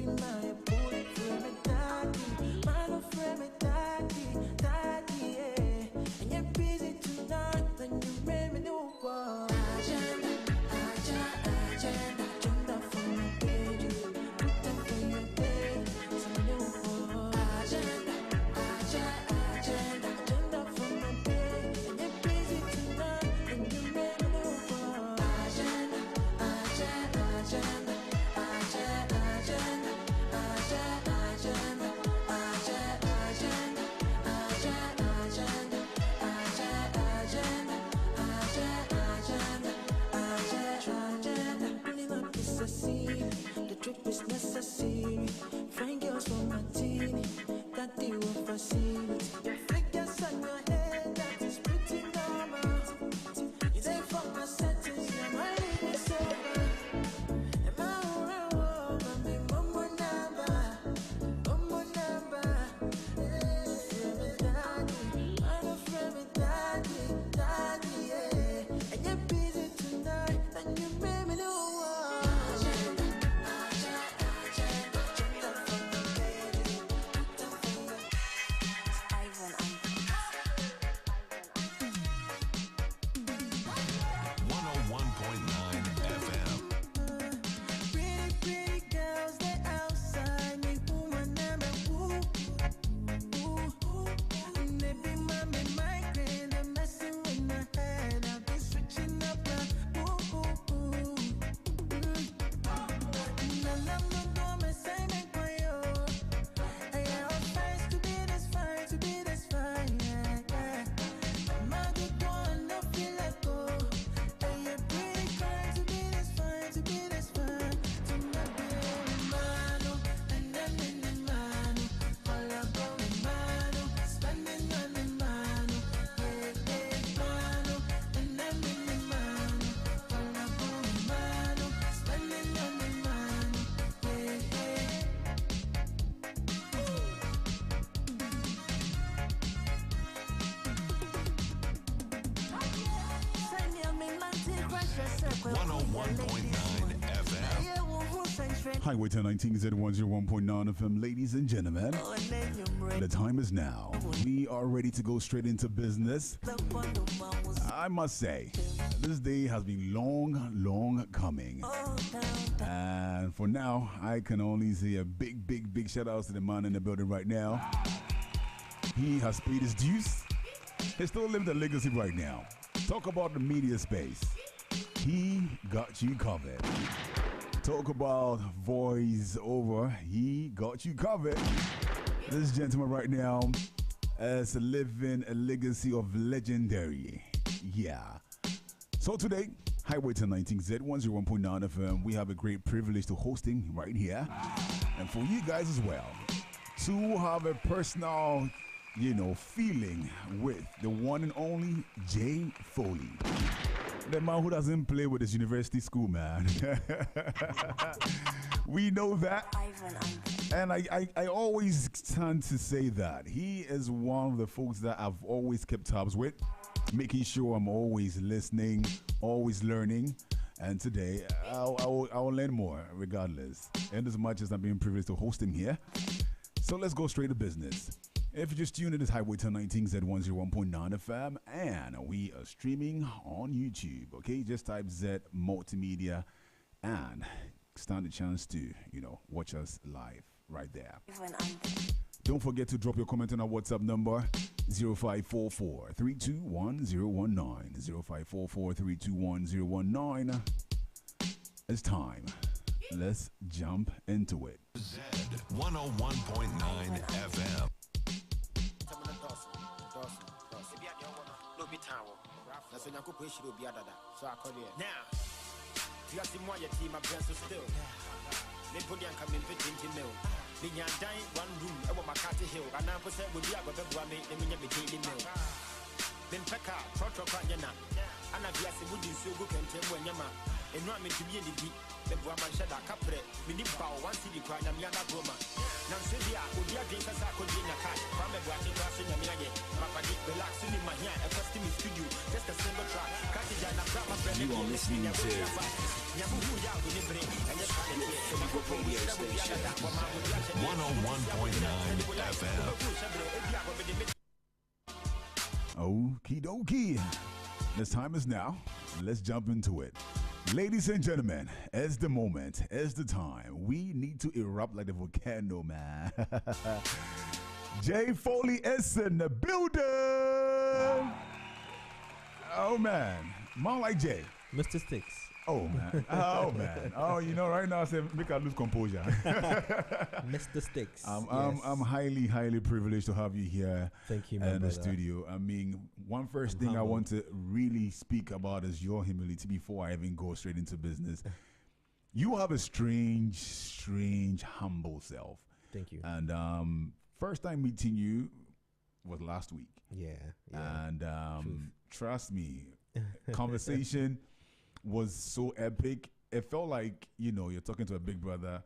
my bullet for me daddy. Man of me daddy, daddy, yeah. And you're busy tonight, then you made me know what. Agenda, agenda, agenda for my baby. Put that for your baby, so you know what. Agenda, agenda, agenda for my baby. And you're busy tonight, then you made me know what. Agenda, agenda, agenda, agenda, agenda, agenda, the trip is necessary. Find girls for my team that they will facilitate. Your figures on your head, that is pretty normal. You say for my sentence, you're my living sober. And my whole world, I'm in one number. Friend daddy, I'm a friend daddy, daddy, yeah. And you're busy tonight, and you made me know what. Highway 1019 is at 101.9 FM. Ladies and gentlemen, the time is now. We are ready to go straight into business. I must say, this day has been long coming. And for now, I can only say a big shout out to the man in the building right now. He has paid his dues. He's still living the legacy right now. Talk about the media space. He got you covered. Talk about voice over. He got you covered. This gentleman right now is living a legacy of legendary. Yeah. So today, Highway 1019Z 101.9 FM, we have a great privilege to hosting right here. And for you guys as well, to have a personal, feeling with the one and only Jay Foley. The man who doesn't play with his university school, man. We know that. And I always tend to say that. He is one of the folks that I've always kept tabs with, making sure I'm always listening, always learning. And today, I'll learn more regardless. And as much as I'm being privileged to host him here. So let's go straight to business. If you just tuned in, it's Highway 1019 Z 101.9 FM, and we are streaming on YouTube. Okay, just type Z Multimedia and stand a chance to, watch us live right there. Don't forget to drop your comment on our WhatsApp number 0544 321 019 0544 321 019. It's time. Let's jump into it. Z 101.9 FM. Now, you have more your team, my friends are still. They put the income in 15 mil. The young dying one room, I want my cat hill. And 9% would be able to go make them in your daily mill. Then Pekka, Trotro Panyana. And I guess it would be so good and tell when you're man. And not meant to be in the deep. The Brahman Shada Capre, Minipa, one city crying, and Yana Broma. Nansia, would be against us, I could be in a cat. From a watching class in Yamia, Mapadi, relaxing in my hand, a custom studio, just a single track. Katijana, Brahma, You are listening to Yamu, and your radio station 101.9 FM. Okie dokie. This time is now. Let's jump into it. Ladies and gentlemen, it's the moment, it's the time. We need to erupt like the volcano, man. Jay Foley is in the building. Oh, man. More like Jay. Mr. Sticks. Oh, man. Oh, man. Oh, you know, right now I say, make I lose composure. Mr. Sticks. I'm highly, highly privileged to have you here. Thank you, in the studio. I mean, one first thing I want to really speak about is your humility before I even go straight into business. You have a strange, humble self. Thank you. And first time meeting you was last week. Yeah. And trust me, conversation was so epic. It felt like, you know, you're talking to a big brother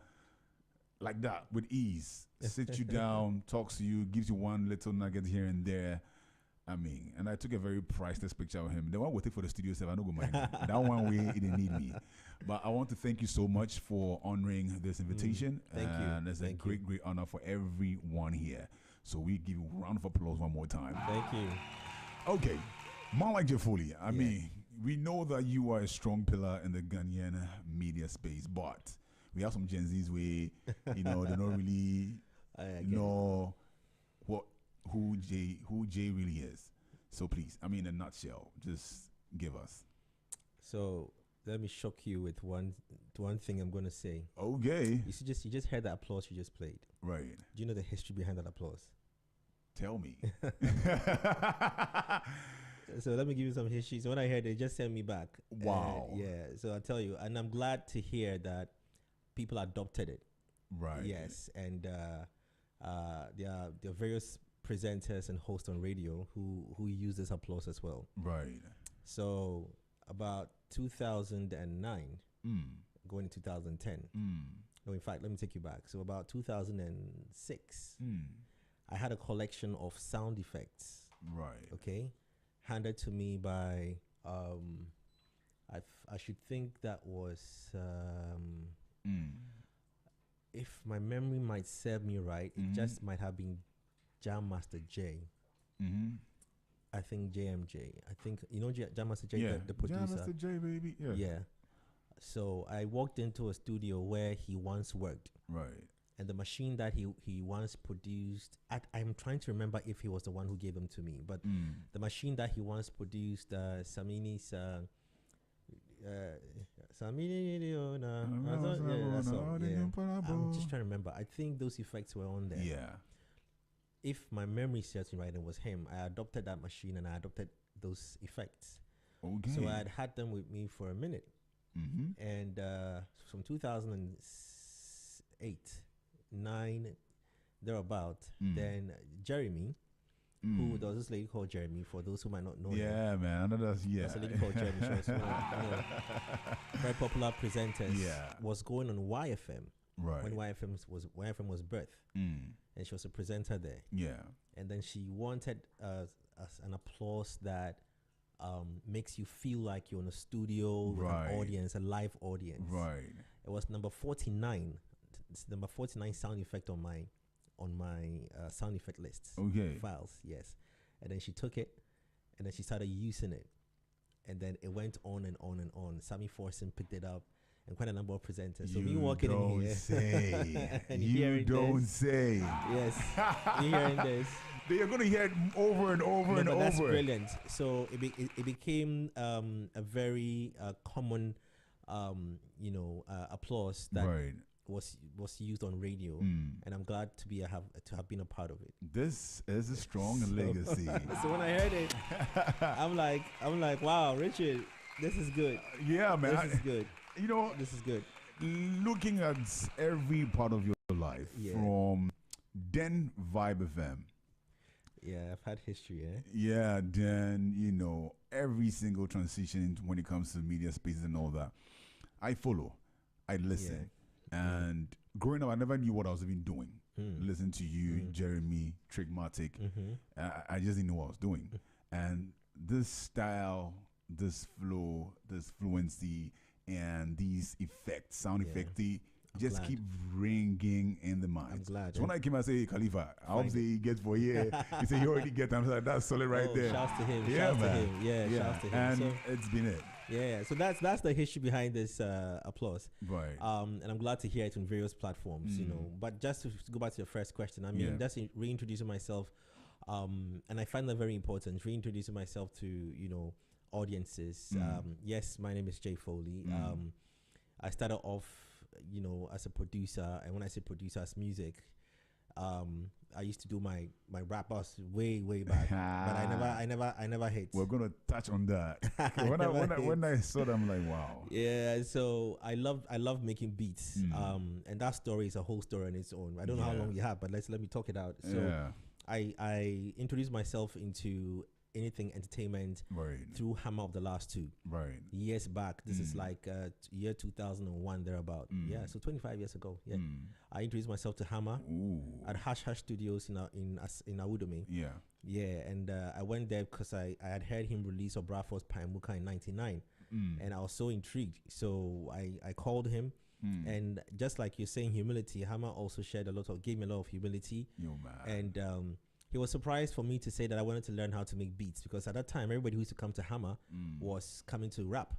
like that with ease. Sits you down, talks to you, gives you one little nugget here and there. I mean, and I took a very priceless picture of him. The one we'll take for the studio self, I don't go mind. That one way, it didn't need me. But I want to thank you so much for honoring this invitation. Thank you. And it's a great honor for everyone here. So we give you a round of applause one more time. Thank you. Okay. Man like Jay Foley, I mean, we know that you are a strong pillar in the Ghanaian media space, but we have some Gen Zs where, you know, they don't really know who Jay really is. So please, I mean, in a nutshell, just give us. So let me shock you with one thing I'm going to say. Okay. You just heard that applause you just played. Right. Do you know the history behind that applause? Tell me. So let me give you some history. So when I heard it, just sent me back. Wow. Yeah. So I'll tell you, and I'm glad to hear that people adopted it. Right. Yes. And there are various presenters and hosts on radio who use this applause as well. Right. So about 2009, going to 2010. No, in fact, let me take you back. So about 2006, I had a collection of sound effects. Right. Okay. Handed to me by, I should think that was, if my memory might serve me right, it just might have been Jam Master J. I think JMJ. I think, you know, Jam Master J, the producer. Jam Master J, baby. Yeah. So I walked into a studio where he once worked. Right. And the machine that he once produced, I'm trying to remember if he was the one who gave them to me, but the machine that he once produced, Samini's, Samini, I'm just trying to remember. I think those effects were on there. Yeah. If my memory serves me right, it was him. I adopted that machine and I adopted those effects. Okay. So I had them with me for a minute. And from 2008, 9, thereabout, then Jeremy, who there was this lady called Jeremy, for those who might not know her. Man. There's a lady called Jeremy. She was one of very popular presenters. Was going on YFM. Right. When YFM was birthed. And she was a presenter there. Yeah. And then she wanted an applause that makes you feel like you're in a studio with an audience, a live audience. Right. It was number 49. It's number 49 sound effect on my sound effect lists. Okay. Files, yes. And then she took it, and then she started using it, and then it went on and on and on. Sammy Forson picked it up, and quite a number of presenters. So me walking in here, say. and you don't this. say. Yes, you hearing this? You're gonna hear it over and over and over. That's brilliant. So it became a very common, applause that was used on radio, and I'm glad to have been a part of it. This is a strong legacy. So when I heard it, I'm like, wow, Richard, this is good. Yeah, man, this is good. You know, this is good. Looking at every part of your life, from then Vibe FM. Yeah, I've had history, Yeah, then, every single transition when it comes to media spaces and all that. I follow. I listen. And growing up, I never knew what I was even doing. Listen to you, Jeremy, Trigmatic. I just didn't know what I was doing. And this style, this flow, this fluency, and these effects, sound effects, they just keep ringing in the mind. I'm glad. So when I came and say, Khalifa, I hope he gets for a year. He said, you already get them. So that's solid right there. Shouts to him. Yeah, Shouts man. to him. Yeah, shouts to him. And So, it's been it. yeah, so that's the history behind this applause. Right. And I'm glad to hear it on various platforms, you know. But just to go back to your first question, I mean, that's reintroducing myself, and I find that very important. Reintroducing myself to, you know, audiences. Yes, my name is Jay Foley. I started off, you know, as a producer, and when I say producer, as music. I used to do my rap bus way back, but I never hit. We're gonna touch on that. when I saw them, I'm like, wow. Yeah, so I love making beats, and that story is a whole story on its own. I don't know how long you have, but let me talk it out. So I introduced myself into anything entertainment through Hammer of the Last Two. Right. Years back. This is like year 2001 thereabout. Yeah, so 25 years ago. Yeah. I introduced myself to Hammer at Hash Studios in Awudome. Yeah. Yeah, and I went there because I had heard him release Obrafo's Paimuka in 99. And I was so intrigued. So I called him. And just like you're saying, humility, Hammer also gave me a lot of humility. Yo, man. And he was surprised for me to say that I wanted to learn how to make beats, because at that time, everybody who used to come to Hammer was coming to rap.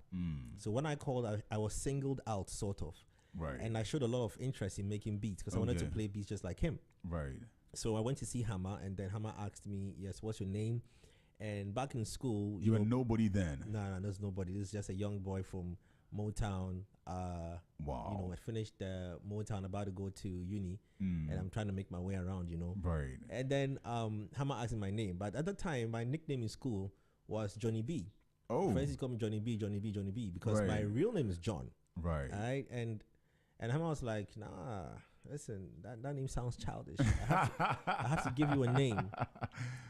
So when I called, I was singled out, sort of. Right. And I showed a lot of interest in making beats because I wanted to play beats just like him. Right. So I went to see Hammer, and then Hammer asked me, yes, what's your name? And back in school... You were nobody then? No, there's nobody. This is just a young boy from Motown. Wow. You know, I finished Motown, about to go to uni, and I'm trying to make my way around, you know. Right. And then Hammer asked me my name, but at the time, my nickname in school was Johnny B. Oh. Friends used to call me Johnny B, because my real name is John. Right. Right. And Hammer was like, nah, listen, that name sounds childish. I have to give you a name.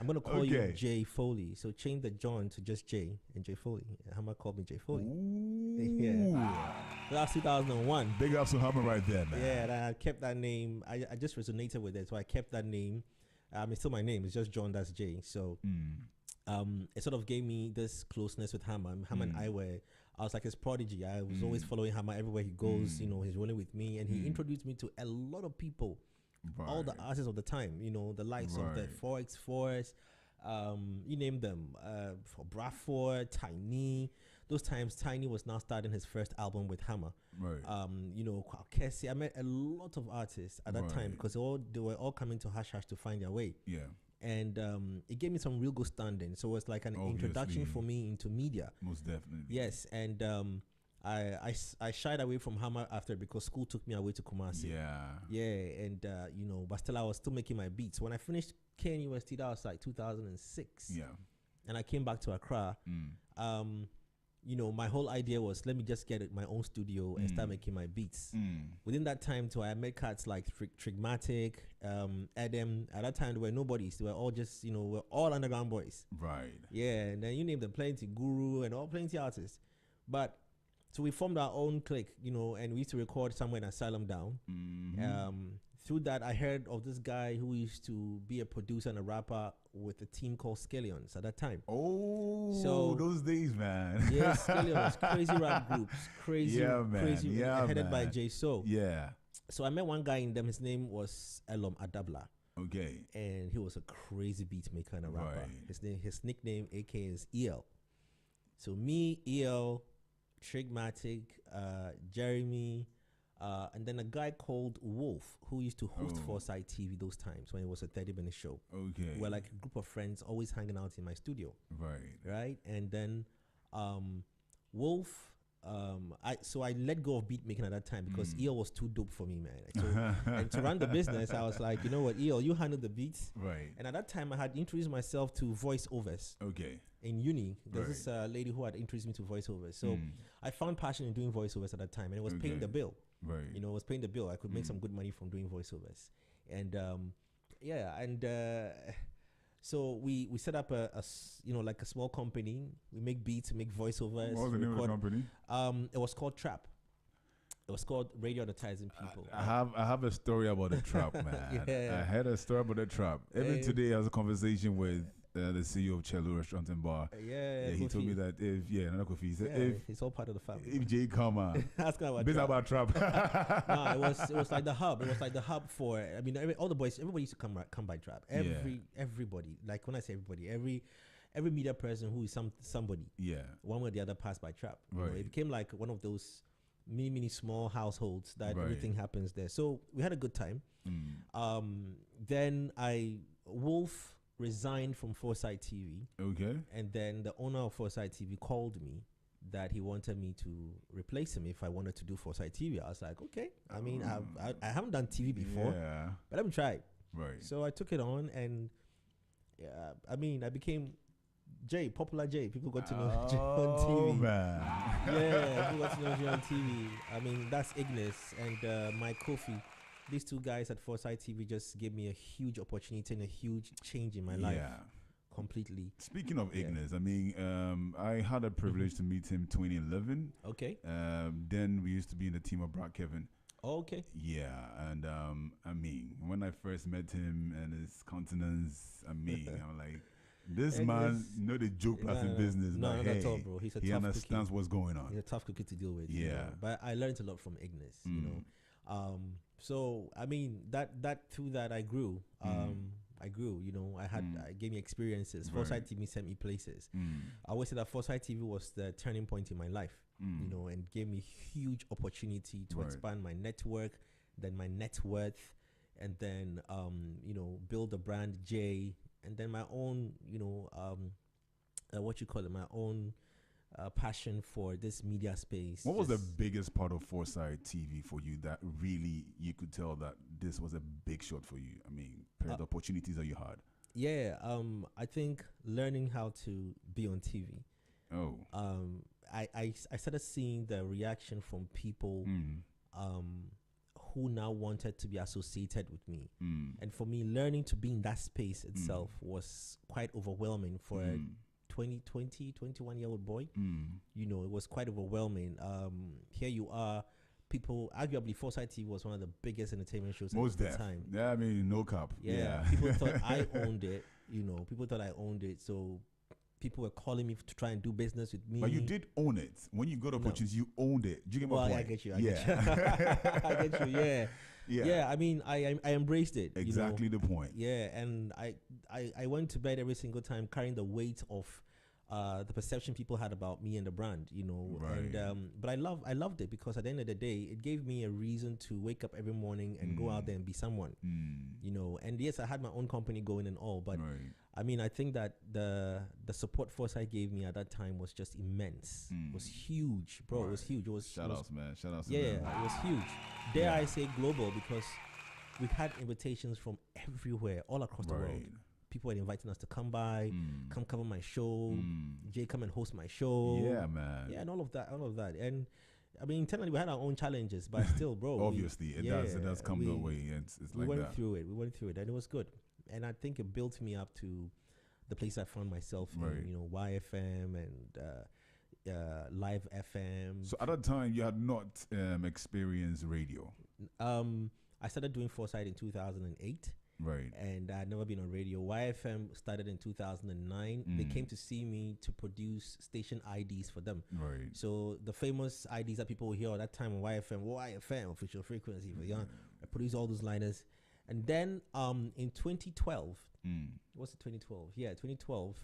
I'm going to call you Jay Foley. So change the John to just Jay and Jay Foley. And Hammer called me Jay Foley. Yeah. That was 2001. Big ups to Hammer right there, man. Yeah, and I kept that name. I just resonated with it. So I kept that name. It's still my name. It's just John, that's Jay. So it sort of gave me this closeness with Hammer. Hammer and I was like his prodigy. I was always following Hammer everywhere he goes. You know, he's rolling with me, and he introduced me to a lot of people, all the artists of the time. You know, the likes of the 4x4s, you name them, for Bradford, Tiny. Those times, Tiny was now starting his first album with Hammer. Right. You know, Kessie. I met a lot of artists at that time because they were all coming to Hash to find their way. Yeah. And it gave me some real good standing. So it was like an introduction for me into media. Most definitely. Yes, and I shied away from Hammer after because school took me away to Kumasi. Yeah, and you know, but still I was still making my beats. When I finished KNUST, that was like 2006. Yeah, and I came back to Accra. You know, my whole idea was let me just get my own studio and start making my beats. Within that time, too, I met cats like Trigmatic, Adam. At that time, there were nobodies. They were all just, you know, we're all underground boys. Right. Yeah, and then you name them, plenty Guru and all plenty artists. But so we formed our own clique, you know, and we used to record somewhere in Asylum Down. Through that, I heard of this guy who used to be a producer and a rapper with a team called Scallions at that time. Oh, so those days, man. Yeah, Scallions, crazy rap groups, crazy, headed by J So. Yeah. So I met one guy in them. His name was Elom Adabla. Okay. And he was a crazy beat maker and a rapper. His nickname, AK, is EL. So me, EL, Trigmatic, Jeremy. And then a guy called Wolf, who used to host Foresight TV those times when it was a 30-minute show. Okay. We were like a group of friends always hanging out in my studio. Right. And then Wolf, I let go of beat making at that time because EL was too dope for me, man. So, and to run the business, I was like, you know what, EL, you handle the beats. Right. And at that time, I had introduced myself to voiceovers. Okay. In uni, there was this lady who had introduced me to voiceovers. So I found passion in doing voiceovers at that time, and it was paying the bill. Right. You know, it was paying the bill. I could make some good money from doing voiceovers. And so we set up a small company. We make beats, we make voiceovers. What was the name of the company? It was called Trap. It was called Radio Advertising People. I have a story about the trap, man. Yeah. I had a story about the trap. Even Hey. today, I was a conversation with the CEO of Cello Restaurant and Bar. Yeah, He told me that Nana Kofi, he said it's all part of the family. if Jay come out, Ask him about biz trap. about trap. No, it was like the hub. It was like the hub for. I mean, all the boys. Everybody used to come by trap. Everybody. Like when I say everybody, every media person who is somebody. Yeah. One way or the other passed by trap. You know, Right. it became like one of those mini small households that Right. everything happens there. So we had a good time. Mm. Then Wolf resigned from Foresight TV, Okay. and then the owner of Foresight TV called me that he wanted me to replace him if I wanted to do Foresight TV. I was like, okay. I mean, I haven't done TV before, Yeah. but let me try it. Right. So I took it on, and I mean, I became Popular Jay. People got to know Jay on Oh TV. man. Yeah, people got to know Jay on TV. I mean, that's Ignis and Mike Kofi. These two guys at Foresight TV just gave me a huge opportunity and a huge change in my life. Yeah. Completely. Speaking of Yeah. Ignis, I mean, I had a privilege to meet him 2011. Okay. Then we used to be in the team of Brad Kevin. Okay. Yeah, and I mean, when I first met him and his countenance, I mean, I'm like, this man, know the joke plus in business, No, but not hey, at all, bro. He's a he tough understands cookie. what's going on. He's a tough cookie to deal with. you Yeah. know. But I learned a lot from Ignis, you know. So I mean that through that I grew. I grew, you know. I gave me experiences. Foresight TV sent me places. I always say that Foresight TV was the turning point in my life, you know, and gave me huge opportunity to expand my network, then my net worth, and then you know, build a brand J, and then my own, you know, my own passion for this media space. What was the Just- biggest part of Foresight TV for you that really you could tell that this was a big shot for you? I mean, the opportunities that you had. Yeah, I think learning how to be on TV. Oh. I started seeing the reaction from people who now wanted to be associated with me. And for me, learning to be in that space itself was quite overwhelming for a 21-year-old boy. You know, it was quite overwhelming. Here you are, people, arguably Foresight TV was one of the biggest entertainment shows Most at the time. Yeah, I mean, no cap. Yeah, people thought I owned it. You know, people thought I owned it. So people were calling me to try and do business with me. But you did own it. When you got opportunities, you owned it. Do you get my Well, point? I get you. I yeah. get you. I get you. Yeah. Yeah. Yeah. I mean, I embraced it. Exactly You know? the point. Yeah, and I went to bed every single time carrying the weight of the perception people had about me and the brand, you know. Right. And but I loved it because at the end of the day, it gave me a reason to wake up every morning and go out there and be someone, you know. And yes, I had my own company going and all, but Right. I mean, I think that the support Foresight gave me at that time was just immense. It was huge, bro. It was huge. It was Shout outs, man. Shout outs to yeah, them. it was huge. Dare I say global, because we've had invitations from everywhere, all across the world. Right. People were inviting us to come by, come cover my show, Jay, come and host my show. Yeah, man. Yeah, and all of that. And I mean, internally we had our own challenges, but still, bro. Obviously, it does come that way. It's We like went that. through it. We went through it, and it was good. And I think it built me up to the place I found myself Right. in, you know, YFM and Live FM. So at that time, you had not experienced radio. I started doing Foresight in 2008. Right. And I had never been on radio. YFM started in 2009. They came to see me to produce station IDs for them. Right. So the famous IDs that people will hear at that time on YFM, official frequency for young. I produced all those liners. And then in 2012, what's it, 2012? Yeah, 2012,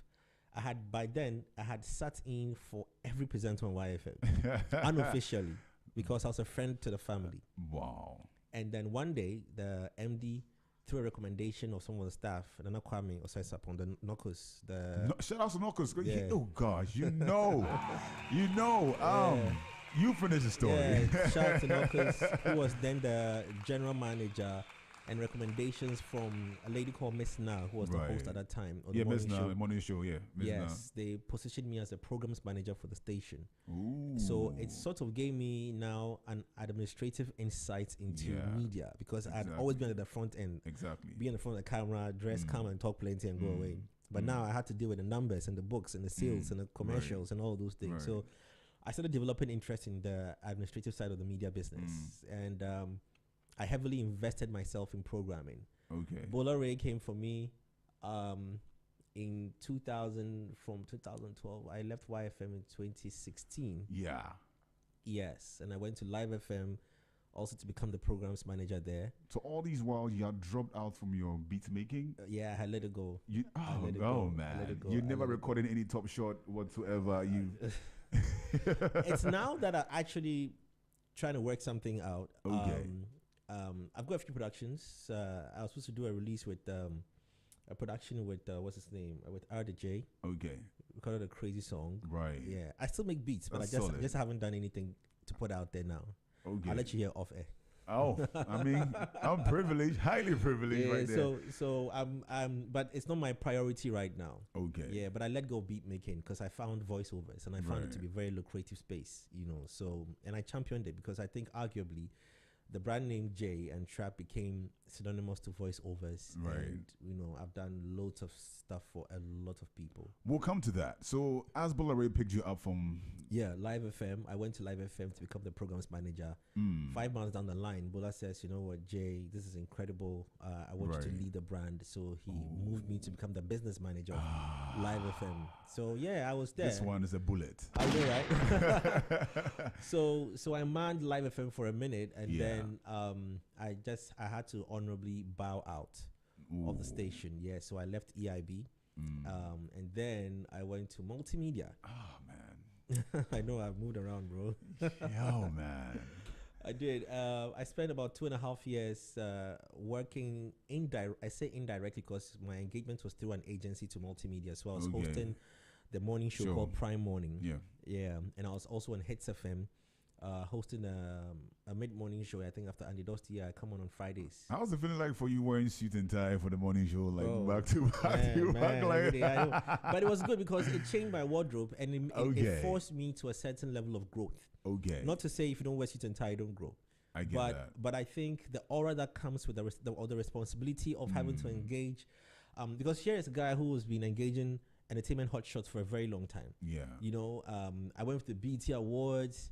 by then I had sat in for every presenter on YFM unofficially because I was a friend to the family. Wow. And then one day the MD, through a recommendation of some of the staff, Nana Kwame Osesap on the Knockers, Shout out to Knockers. Yeah. Oh gosh, you know. You finish the story. Yeah, shout out to Knockers, who was then the general manager, and recommendations from a lady called Miss Na, who was the host at that time. Or Yeah, the Miss morning Na, show. the morning show, yeah. Miss Yes, they positioned me as a programs manager for the station. Ooh. So it sort of gave me now an administrative insight into media, because I'd always been at the front end. Exactly. Be in the front of the camera, dress, come and talk plenty and go away. But now I had to deal with the numbers and the books and the sales and the commercials and all those things. Right. So I started developing interest in the administrative side of the media business, and I heavily invested myself in programming. Okay. Bola Ray came for me in 2000. From 2012, I left YFM in 2016. Yeah. Yes, and I went to Live FM also to become the programs manager there. So all these while you had dropped out from your beat making. Yeah, I had let it go. You I let it man, let it go. you I never let it recorded any Top Shot whatsoever. You. It's now that I'm actually trying to work something out. Okay. I've got a few productions. I was supposed to do a release with a production with what's his name, with RDJ. Okay. We call it a crazy song. Right. Yeah, I still make beats, but That's I solid. just haven't done anything to put out there now. Okay. I'll let you hear off air. Oh, I mean, I'm privileged, highly privileged, right there. So but it's not my priority right now. Okay. Yeah, but I let go of beat making because I found voiceovers and I found it to Right. be very lucrative space, you know. So, and I championed it because I think arguably the brand name J and Trap became synonymous to voiceovers. Right. And, you know, I've done loads of stuff for a lot of people. We'll come to that. So, as Bola picked you up from. Yeah, Live FM. I went to Live FM to become the programs manager. 5 months down the line, Bola says, you know what, Jay, this is incredible. I want you to Right. lead the brand. So he moved me to become the business manager of Live FM. So yeah, I was there. This one is a bullet. I know, right? so I manned Live FM for a minute, and Yeah. then I had to honorably bow out of the station. Yeah, so I left EIB, and then I went to multimedia. Oh, man. I know I've moved around, bro. Yo, man. I did. I spent about 2.5 years working I say indirectly because my engagement was through an agency to multimedia. So I was Okay. hosting the morning show Sure. called Prime Morning. Yeah. Yeah, and I was also on Hits FM, hosting a mid-morning show. I think after Andy Dosty, I come on Fridays. How's it feeling like for you wearing suit and tie for the morning show, like Bro, back to back, every like day, I know. But it was good because it changed my wardrobe and it Okay. forced me to a certain level of growth. okay, Not to say if you don't wear suit and tie, you don't grow. I get that. But I think the aura that comes with the responsibility of having to engage, because here is a guy who has been engaging entertainment hotshots for a very long time. Yeah, You know, I went with the BET Awards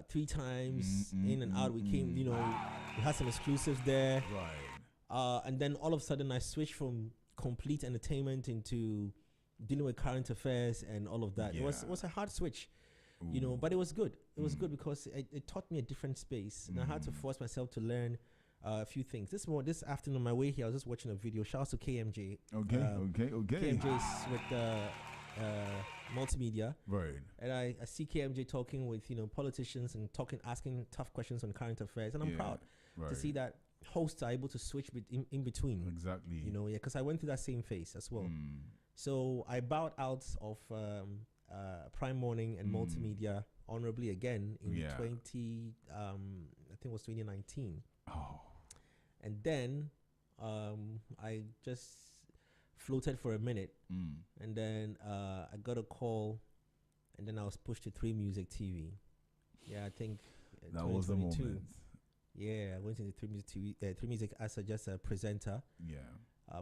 3 times in and out. We came, you know, we had some exclusives there. right. And then all of a sudden I switched from complete entertainment into dealing with current affairs and all of that. It Yeah. was a hard switch, you know, but it was good. It was good because it taught me a different space, and I had to force myself to learn a few things. This afternoon on my way here, I was just watching a video. Shouts to KMJ. Okay, okay. KMJ is with multimedia. Right. And I see KMJ talking with, you know, politicians and asking tough questions on current affairs, and I'm Yeah, proud right. to see that hosts are able to switch in between. Exactly. You know, yeah, because I went through that same phase as well. So I bowed out of Prime Morning and multimedia honorably again in Yeah. I think it was 2019. Oh, And then I just floated for a minute, and then I got a call, and then I was pushed to 3 Music TV. Yeah, I think that was the 2022. moment. Yeah, I went into 3 Music TV, 3 Music as just a presenter, Yeah.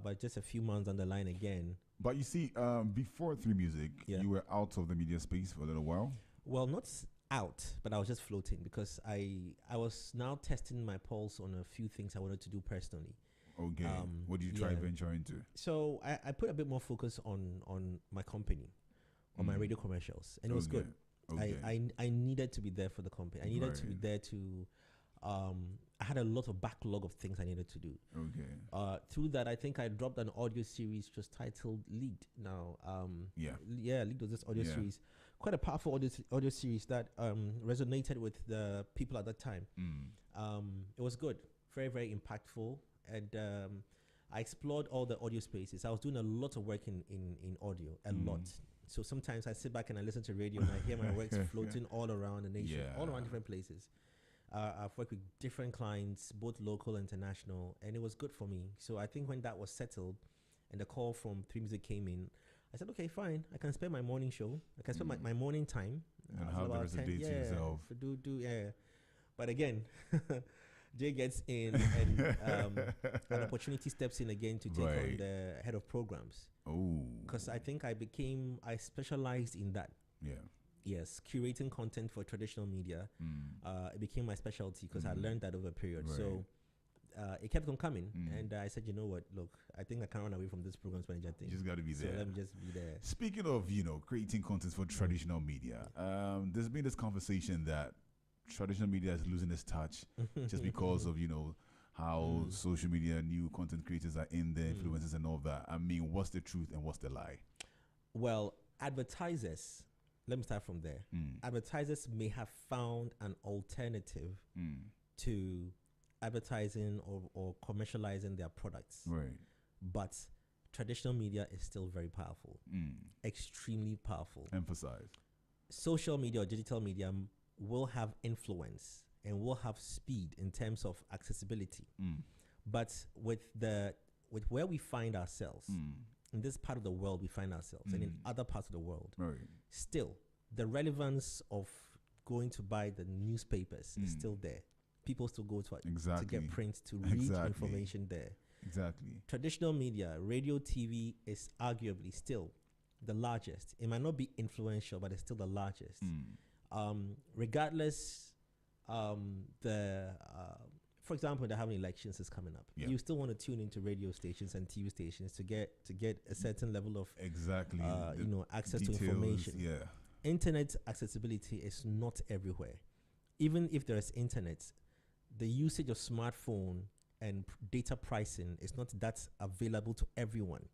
but just a few months on the line again. But you see, before 3 Music, Yeah. you were out of the media space for a little while. Well, not out, but I was just floating because I was now testing my pulse on a few things I wanted to do personally. Okay. What did you try yeah. venture into? So I put a bit more focus on my company, on my radio commercials, and it was good. Okay. I needed to be there for the company. I needed to be Right. there to. I had a lot of backlog of things I needed to do. Okay. Through that, I think I dropped an audio series just titled Lead. Now, Yeah. Lead was this audio Yeah. series, quite a powerful audio series that resonated with the people at that time. It was good, very, very impactful, and I explored all the audio spaces. I was doing a lot of work in audio, a lot. So sometimes I sit back and I listen to radio and I hear my works floating all around the nation, all around different places. I've worked with different clients, both local and international, and it was good for me. So I think when that was settled and the call from 3 Music came in, I said, okay, fine. I can spend my morning show. I can spend my morning time. And till have the about rest of the 10, day to yourself. Yeah. But again, Jay gets in and an opportunity steps in again to take on Right. the head of programs. Oh. Because I think I specialized in that. Yeah. Yes, curating content for traditional media. It became my specialty because I learned that over a period. Right. So it kept on coming, and I said, you know what? Look, I think I can't run away from this programs manager thing. You just got to be So there. let me just be there. Speaking of, creating content for traditional media, there's been this conversation that traditional media is losing its touch just because of, how social media, new content creators are in there, influencers and all that. I mean, what's the truth and what's the lie? Well, advertisers, let me start from there. Advertisers may have found an alternative to advertising or commercializing their products. Right. But traditional media is still very powerful, extremely powerful. Emphasize. Social media or digital media will have influence and will have speed in terms of accessibility. But with where we find ourselves, in this part of the world we find ourselves, and in other parts of the world, Right. still the relevance of going to buy the newspapers is still there. People still go to get print, to read information there. Exactly. Traditional media, radio, TV is arguably still the largest. It might not be influential, but it's still the largest. Regardless, for example, they're having elections is coming up. Yeah. You still want to tune into radio stations and TV stations to get a certain level of access details, to information. Yeah. Internet accessibility is not everywhere. Even if there is internet, the usage of smartphone and data pricing is not that available to everyone.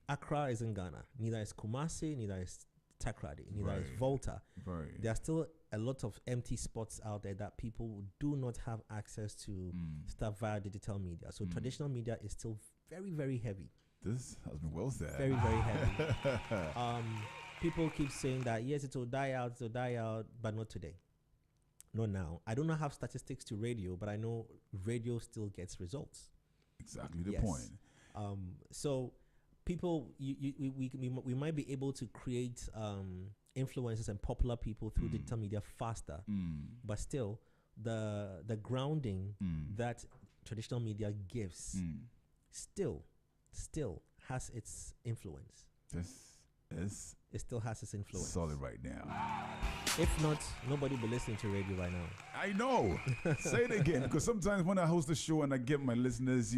Accra is in Ghana. Neither is Kumasi, neither is Takrady, neither is Volta. Right. There are still a lot of empty spots out there that people do not have access to stuff via digital media. So traditional media is still very, very heavy. This has been well said. Very, very heavy. People keep saying that, yes, it will die out, but not today. Not now. I don't have statistics to radio, but I know radio still gets results. Exactly the Yes. point. So people, we might be able to create influencers and popular people through digital media faster, but still, the grounding that traditional media gives still has its influence. It still has its influence. Solid right now. If not, nobody will be listening to radio right now. I know. Say it again, because sometimes when I host a show and I get my listeners,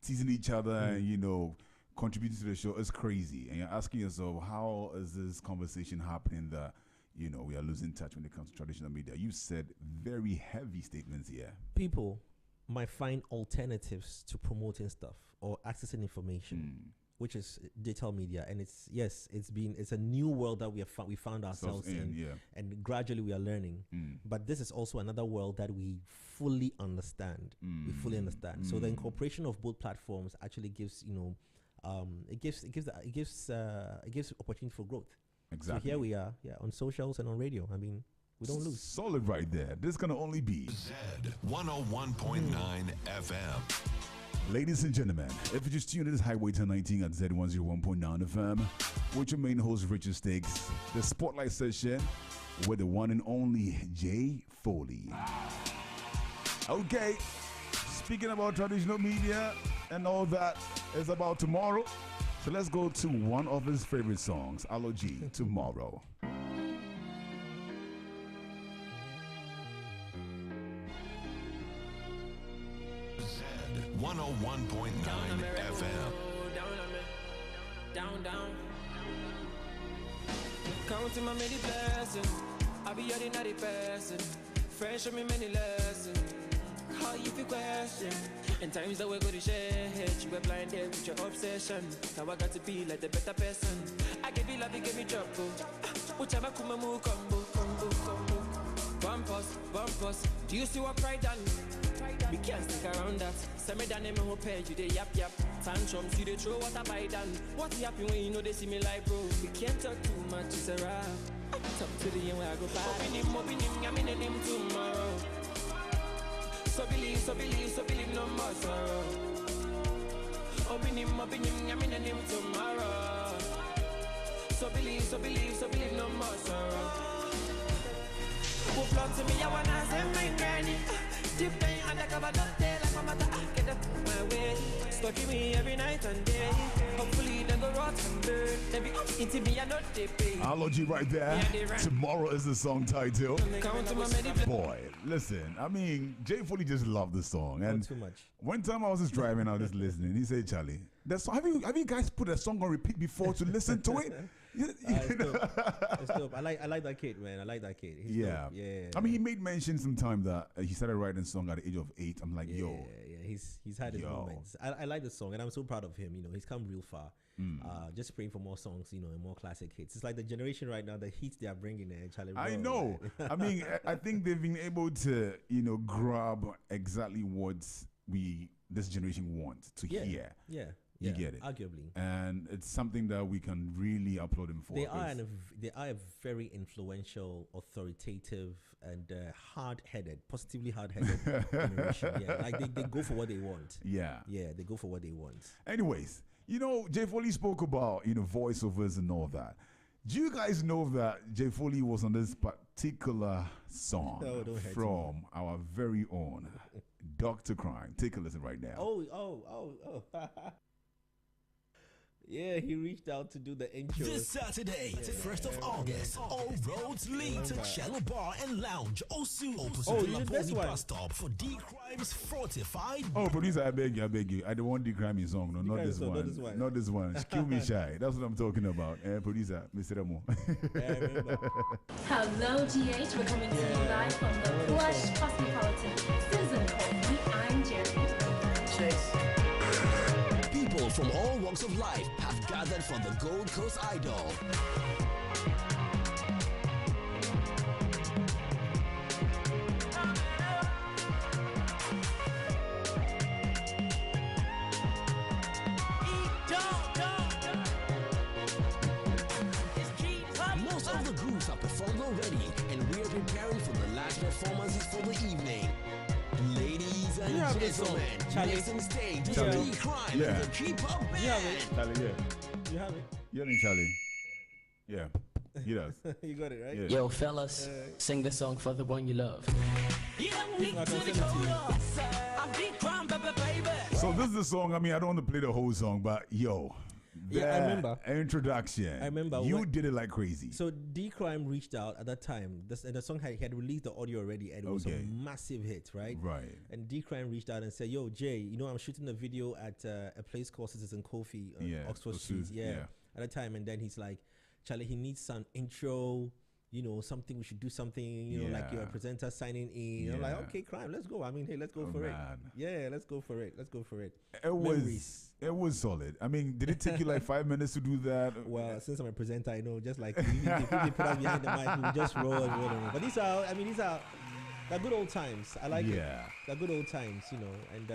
teasing each other and, contributing to the show, it's crazy. And you're asking yourself, how is this conversation happening that, we are losing touch when it comes to traditional media? You said very heavy statements here. People might find alternatives to promoting stuff or accessing information, which is digital media, and it's a new world that we found ourselves in, and gradually we are learning. But this is also another world that we fully understand. We fully understand. So the incorporation of both platforms actually gives it gives opportunity for growth. Exactly. So here we are, on socials and on radio. I mean, we don't lose. Solid right there. This can only be Z 101.9 FM. Ladies and gentlemen, if you just tuned in, this Highway 1019 at Z101.9 FM with your main host, Richard Stakes, the Spotlight Session with the one and only Jay Foley. Okay, speaking about traditional media and all that is about tomorrow, so let's go to one of his favorite songs, Alo G, Tomorrow. 101.9 FM. Down. Counting my many blessings. I be ordinary person. Fresh show me many lessons. How you feel question? In times that we're going to share, you were blinded with your obsession. Now I got to be like the better person. I give you love, you give me trouble. Whichever come and move, combo. Bumpus. Do you see what pride done? We can't stick around that. Send me down and me hope you they yap. Tantrums, you they throw what I buy done. What happen when you know they see me like bro? We can't talk too much, it's a wrap. Talk to the end where I go back. Open him, I'm in him tomorrow. So believe, no more sorrow. Open him, I'm in him tomorrow. So believe, no more sorrow. Who flood to me, I wanna send my granny. Deep down undercover, don't tell like my mother, get up my way. stalking me every night and day. Hopefully they go rot and burn. They be up into me, I know they pay. I'll load you right there. Tomorrow is the song title. Count to my medicine. Boy, listen, I mean, Jay Foley just loved the song. And Not too much. one time I was just driving, I was just listening. He said, Charlie, that song, have you guys put a song on repeat before to listen to it? It's dope. I like that kid, man. I like that kid. He's Yeah. dope. Yeah. I mean, he made mention sometime that he started writing song at the age of 8. I'm like, yeah, yo. yeah. He's had his Yo. moments. I like the song, and I'm so proud of him. You know, he's come real far. Just praying for more songs, you know, and more classic hits. It's like the generation right now, the hits they are bringing there. Charlie, I bro, know. man. I mean, I think they've been able to, you know, grab exactly what this generation wants to hear. Yeah. You yeah, get it. Arguably. And it's something that we can really applaud them for. They are a very influential, authoritative, and hard-headed, positively hard-headed generation. Yeah, like they go for what they want. Yeah. Yeah, they go for what they want. Anyways, you know, Jay Foley spoke about, you know, voiceovers and all that. Do you guys know that Jay Foley was on this particular song from our very own Dr. Crime? Take a listen right now. Oh. Yeah, he reached out to do the intro. This Saturday, 1st of August, all roads lead to Cello Bar and Lounge, Osu, opposite the Laboni bus stop for D Crime's Fortified. Oh, producer, I beg you. I don't want the Crime song. No, not this one. Not this one. Kill me shy. That's what I'm talking about. Producer, Mr. Ramo. Hello, GH. We're coming to you live from the plush Cosmopolitan Season Coffee. I'm Jerry. Chase. People from all walks of life have gathered for the Gold Coast Idol. Most of the groups are performed already, and we are preparing for the last performances for the evening. Ladies and gentlemen, next on stage is D Crime and the K-pop band. Charlie, You have it. You hear me, Charlie? Yeah, he does. You got it, right? Yeah. Yo, fellas, sing the song for the one you love. So this is the song. I mean, I don't want to play the whole song, but yo, Yeah, I remember. Introduction. I remember you did it like crazy. So D Crime reached out at that time. And the song he had released the audio already, and it was a massive hit, right? Right. And D Crime reached out and said, "Yo, Jay, you know I'm shooting a video at a place called Citizen Coffee, Oxford Street, at the time." And then he's like, "Charlie, he needs some intro." You know, something we should do something, you know, like you're a presenter signing in. I'm like, okay, Crime, let's go. I mean, hey, let's go for it. Yeah, let's go for it. Let's go for it. It was solid. I mean, did it take you like 5 minutes to do that? Well, since I'm a presenter, I know just like if you put us behind the mic, we just roll and roll. But these are they're good old times. I like it. They're good old times, you know. And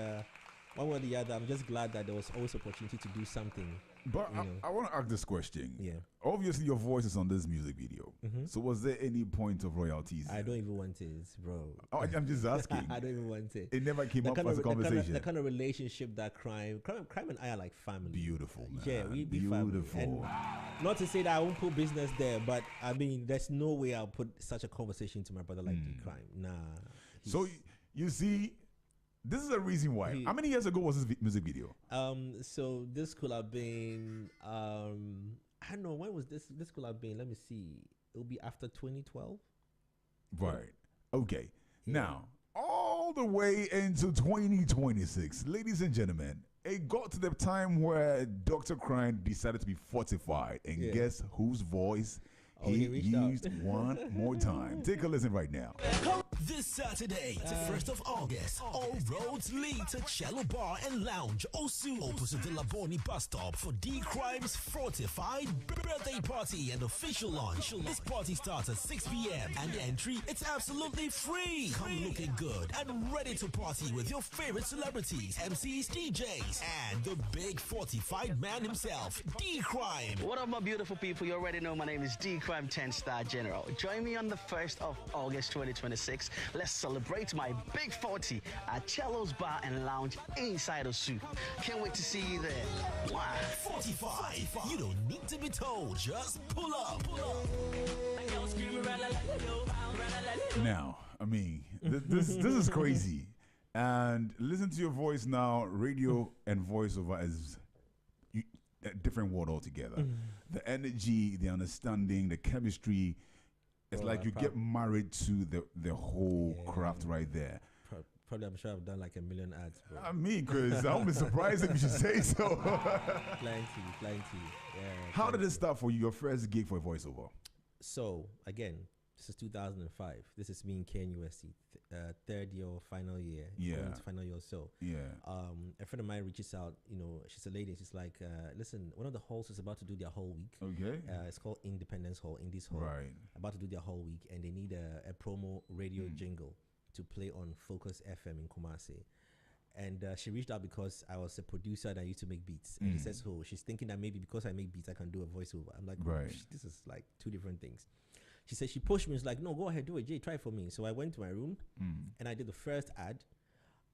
one way or the other, I'm just glad that there was always opportunity to do something. But I want to ask this question. Yeah. Obviously, your voice is on this music video. So was there any point of royalties? I don't even want it, bro. Oh, I'm just asking. I don't even want it. It never came up as a conversation. The kind of relationship that crime and I are like family. Beautiful, man. Yeah, we be family. And not to say that I won't put business there, but I mean, there's no way I'll put such a conversation to my brother like D Crime. Nah. So you see, this is a reason why. How many years ago was this music video? So this could have been I don't know, when was this could have been, let me see, it'll be after 2012. Right. Okay. Now, all the way into 2026, ladies and gentlemen, it got to the time where Dr. Crime decided to be fortified, and guess whose voice he used one more time. Take a listen right now. This Saturday, 1st of August, all roads lead to Cello Bar and Lounge, Osu, opposite the Laboni bus stop for D Crime's Fortified birthday party and official launch. This party starts at 6 p.m. and the entry, it's absolutely free. Come looking good and ready to party with your favorite celebrities, MCs, DJs, and the big Fortified man himself, D Crime. What up, my beautiful people? You already know my name is D Crime 10-Star General. Join me on the 1st of August 2026. Let's celebrate my big 40 at Cello's Bar and Lounge inside Osu. Can't wait to see you there. Wow. 45. You don't need to be told. Just pull up. Now, I mean, this is crazy. And listen to your voice now. Radio and voiceover is a different world altogether. The energy, the understanding, the chemistry. It's Bro, like I you get married to the whole craft right there. Probably, I'm sure I've done like a million ads, bro. I mean, Chris, I won't be surprised if you should say so. Plenty. Yeah. How did it start for you? Your first gig for voiceover? So again, this is 2005. This is me in KNUST, third year or final year. Yeah. Going to final year or so. Yeah. A friend of mine reaches out. You know, she's a lady. She's like, listen, one of the halls is about to do their whole week. Okay. It's called Independence Hall, Indies Hall. Right. About to do their whole week, and they need a promo radio jingle to play on Focus FM in Kumasi. And she reached out because I was a producer and I used to make beats. And she says, oh, she's thinking that maybe because I make beats, I can do a voiceover. I'm like, right. This is like two different things. She said she pushed me. She's like, no, go ahead, do it, Jay, try it for me. So I went to my room and I did the first ad.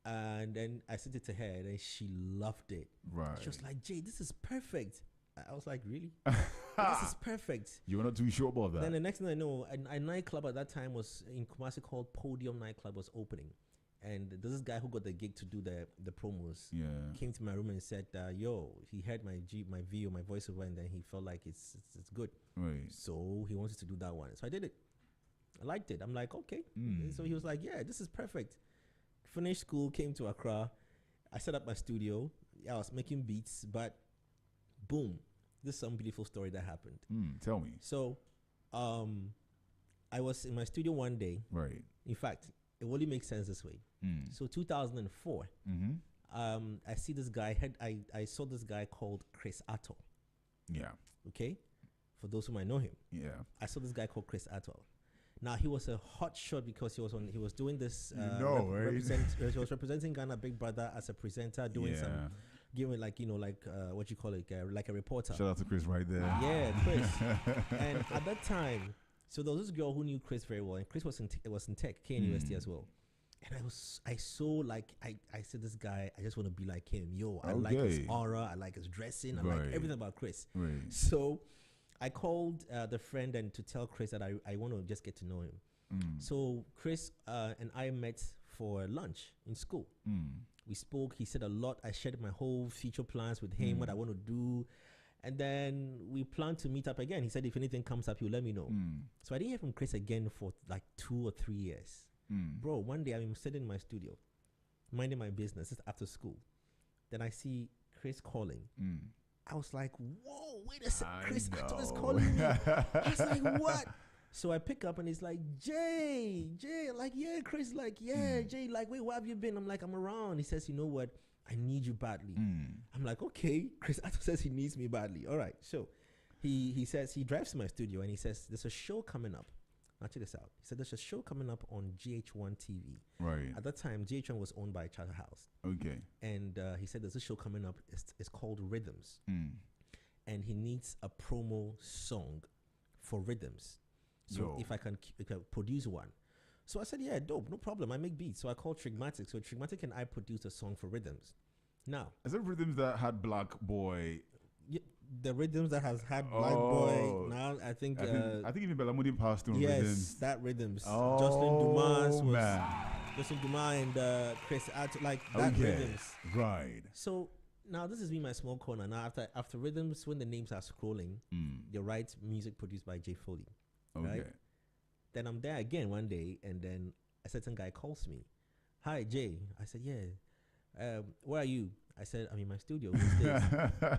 And then I sent it to her and then she loved it. Right. She was like, Jay, this is perfect. I was like, really? This is perfect. You were not too sure about that? Then the next thing I know, a nightclub at that time was in Kumasi called Podium Nightclub was opening. And there's this guy who got the gig to do the promos. Yeah. Came to my room and said, yo, he heard my video, my voiceover, and then he felt like it's good. Right. So he wanted to do that one. So I did it. I liked it. I'm like, okay. So he was like, yeah, this is perfect. Finished school, came to Accra. I set up my studio. I was making beats, but boom, this is some beautiful story that happened. Tell me. So I was in my studio one day. Right. In fact, it only makes sense this way. So 2004, I see this guy. I saw this guy called Chris Atto. Yeah. Okay, for those who might know him. Yeah. I saw this guy called Chris Atto. Now he was a hot shot because he was doing this. Right? He was representing Ghana Big Brother as a presenter, doing some, giving what you call it, like a reporter. Shout out to Chris right there. Yeah, Chris. And at that time, so there was this girl who knew Chris very well, and Chris was in tech, KNUST as well. And I said, this guy, I just want to be like him. Yo, I like his aura, I like his dressing, I like everything about Chris. Right. So I called the friend and to tell Chris that I want to just get to know him. So Chris and I met for lunch in school. We spoke. He said a lot. I shared my whole future plans with him, what I want to do. And then we planned to meet up again. He said if anything comes up, he'll let me know. So I didn't hear from Chris again for like 2 or 3 years. Bro, one day I'm sitting in my studio, minding my business, just after school. Then I see Chris calling. I was like, whoa, wait a second. Chris Atto is calling me. I was like, what? So I pick up and he's like, Jay, like, yeah, Chris, like, yeah, Jay, like, wait, where have you been? I'm like, I'm around. He says, you know what? I need you badly. I'm like, okay. Chris Atto says he needs me badly. All right. So he says, he drives to my studio and he says, there's a show coming up. Now check this out. He said, there's a show coming up on GH1 TV. Right. At that time, GH1 was owned by Charterhouse. Okay. And he said, there's a show coming up. It's called Rhythms. And he needs a promo song for Rhythms. So if I can produce one. So I said, yeah, dope, no problem. I make beats. So I called Trigmatic. So Trigmatic and I produced a song for Rhythms. Now, is it Rhythms that had Black Boy? Yeah, the Rhythms that has had Black Boy. Now I think even Belamudi passed on yes, Rhythms. that Rhythms. Oh, Jocelyn Dumas was man. Jocelyn Dumas and Chris Atto, like that Rhythms. Right. So now this has been my small corner. Now after Rhythms, when the names are scrolling, you write music produced by Jay Foley. Okay. Right? Then I'm there again one day, and then a certain guy calls me. Hi, Jay. I said, yeah. Where are you? I said, I'm in my studio. Who's this?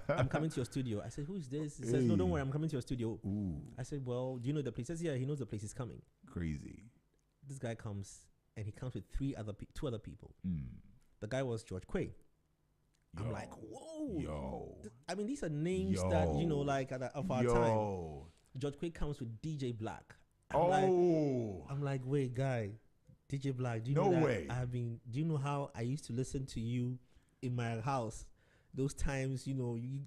I'm coming to your studio. I said, who's this? He says, no, don't worry. I'm coming to your studio. Ooh. I said, well, do you know the place? He says, yeah, he knows the place is coming. Crazy. This guy comes, and he comes with two other people. The guy was George Quay. I'm like, whoa. Yo. I mean, these are names that, like of our time. George Quay comes with DJ Black. I'm like, wait, guy, DJ Black, do you know that do you know how I used to listen to you in my house? Those times, you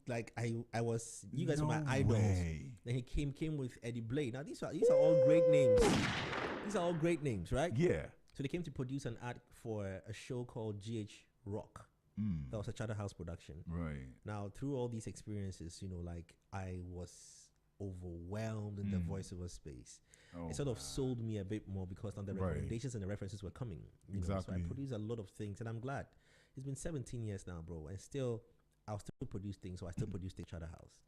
guys were my idols. Then he came with Eddie Blade. Now these are all great names. These are all great names, right? Yeah. So they came to produce an ad for a show called GH Rock. That was a Charterhouse production. Right. Now through all these experiences, I was overwhelmed in the voiceover space. It sort of sold me a bit more because now the recommendations and the references were coming. You know? So I produce a lot of things, and I'm glad. It's been 17 years now, bro, and I'll still produce things. So I still produce things at the house.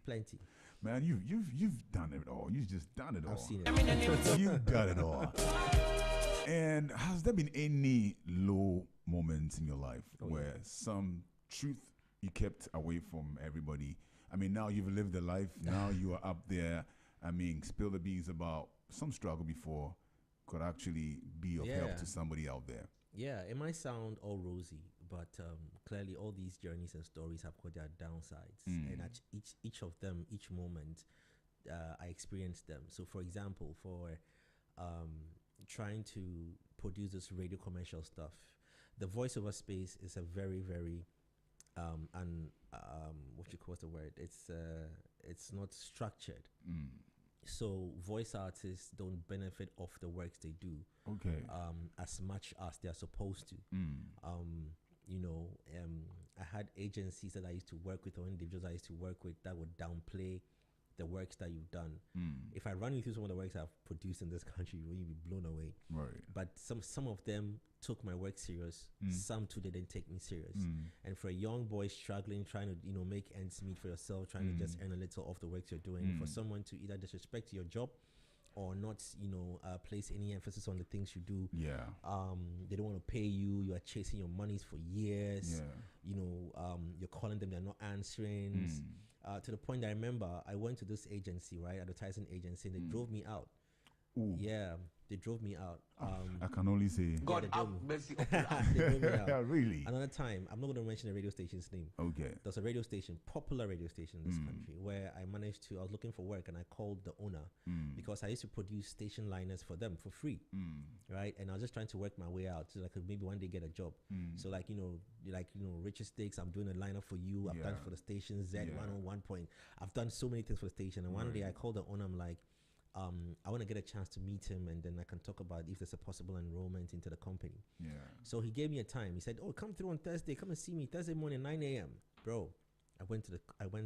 Plenty. Man, you've done it all. You've just done it all. I've seen it. You've got it all. And has there been any low moments in your life where some truth you kept away from everybody? I mean, now you've lived a life. Now you are up there. I mean, spill the beans about some struggle before could actually be of help to somebody out there. Yeah, it might sound all rosy, but clearly all these journeys and stories have got their downsides. And at each of them, each moment, I experienced them. So, for example, for trying to produce this radio commercial stuff, the voiceover space is a very, very what's the word? It's not structured. So voice artists don't benefit off the works they do as much as they're supposed to. I had agencies that I used to work with or individuals I used to work with that would downplay the works that you've done. If I run you through some of the works I've produced in this country, you'll be blown away. Right. But some of them took my work serious. Some too didn't take me serious. And for a young boy struggling, trying to make ends meet for yourself, trying to just earn a little off the works you're doing, for someone to either disrespect your job or not, place any emphasis on the things you do. Yeah. They don't want to pay you. You are chasing your monies for years. Yeah. You're calling them, they're not answering. To the point that I remember I went to this agency, right, advertising agency, and they drove me out. Ooh. Yeah, they drove me out. I can only say God have mercy. They drove me out. Really? Another time, I'm not going to mention the radio station's name. Okay. There's a radio station, popular radio station in this country, where I was looking for work, and I called the owner because I used to produce station liners for them for free, right? And I was just trying to work my way out so I could maybe one day get a job. So Richard Stakes, I'm doing a liner for you. I've done for the station Z101 point. I've done so many things for the station. And one day I called the owner. I'm like, I want to get a chance to meet him, and then I can talk about if there's a possible enrollment into the company. Yeah. So he gave me a time. He said, "Oh, come through on Thursday. Come and see me Thursday morning, 9 a.m." Bro, I went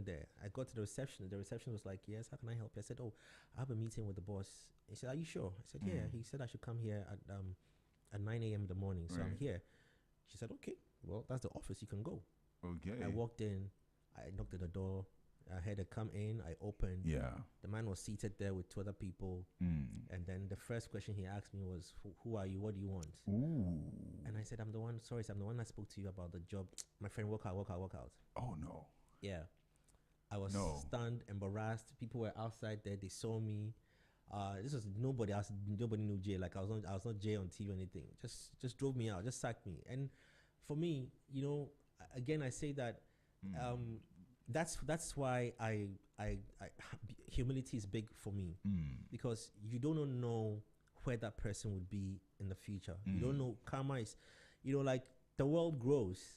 there. I got to the reception. The reception was like, "Yes, how can I help you?" I said, "Oh, I have a meeting with the boss." He said, "Are you sure?" I said, "Yeah." He said I should come here at 9 a.m. in the morning. So I'm here. She said, "Okay, well, that's the office. You can go." Okay. I walked in. I knocked at the door. I had to come in. I opened. Yeah. The man was seated there with two other people. And then the first question he asked me was, "Who are you? What do you want?" Ooh. And I said, I'm the one that spoke to you about the job. My friend, walk out. Oh, no. Yeah. I was stunned, embarrassed. People were outside there. They saw me. This was nobody else. Nobody knew Jay. Like I was not Jay on TV or anything. Just drove me out. Just sacked me. And for me, again, I say that that's why I humility is big for me, because you don't know where that person would be in the future. You don't know. Karma is, like the world grows,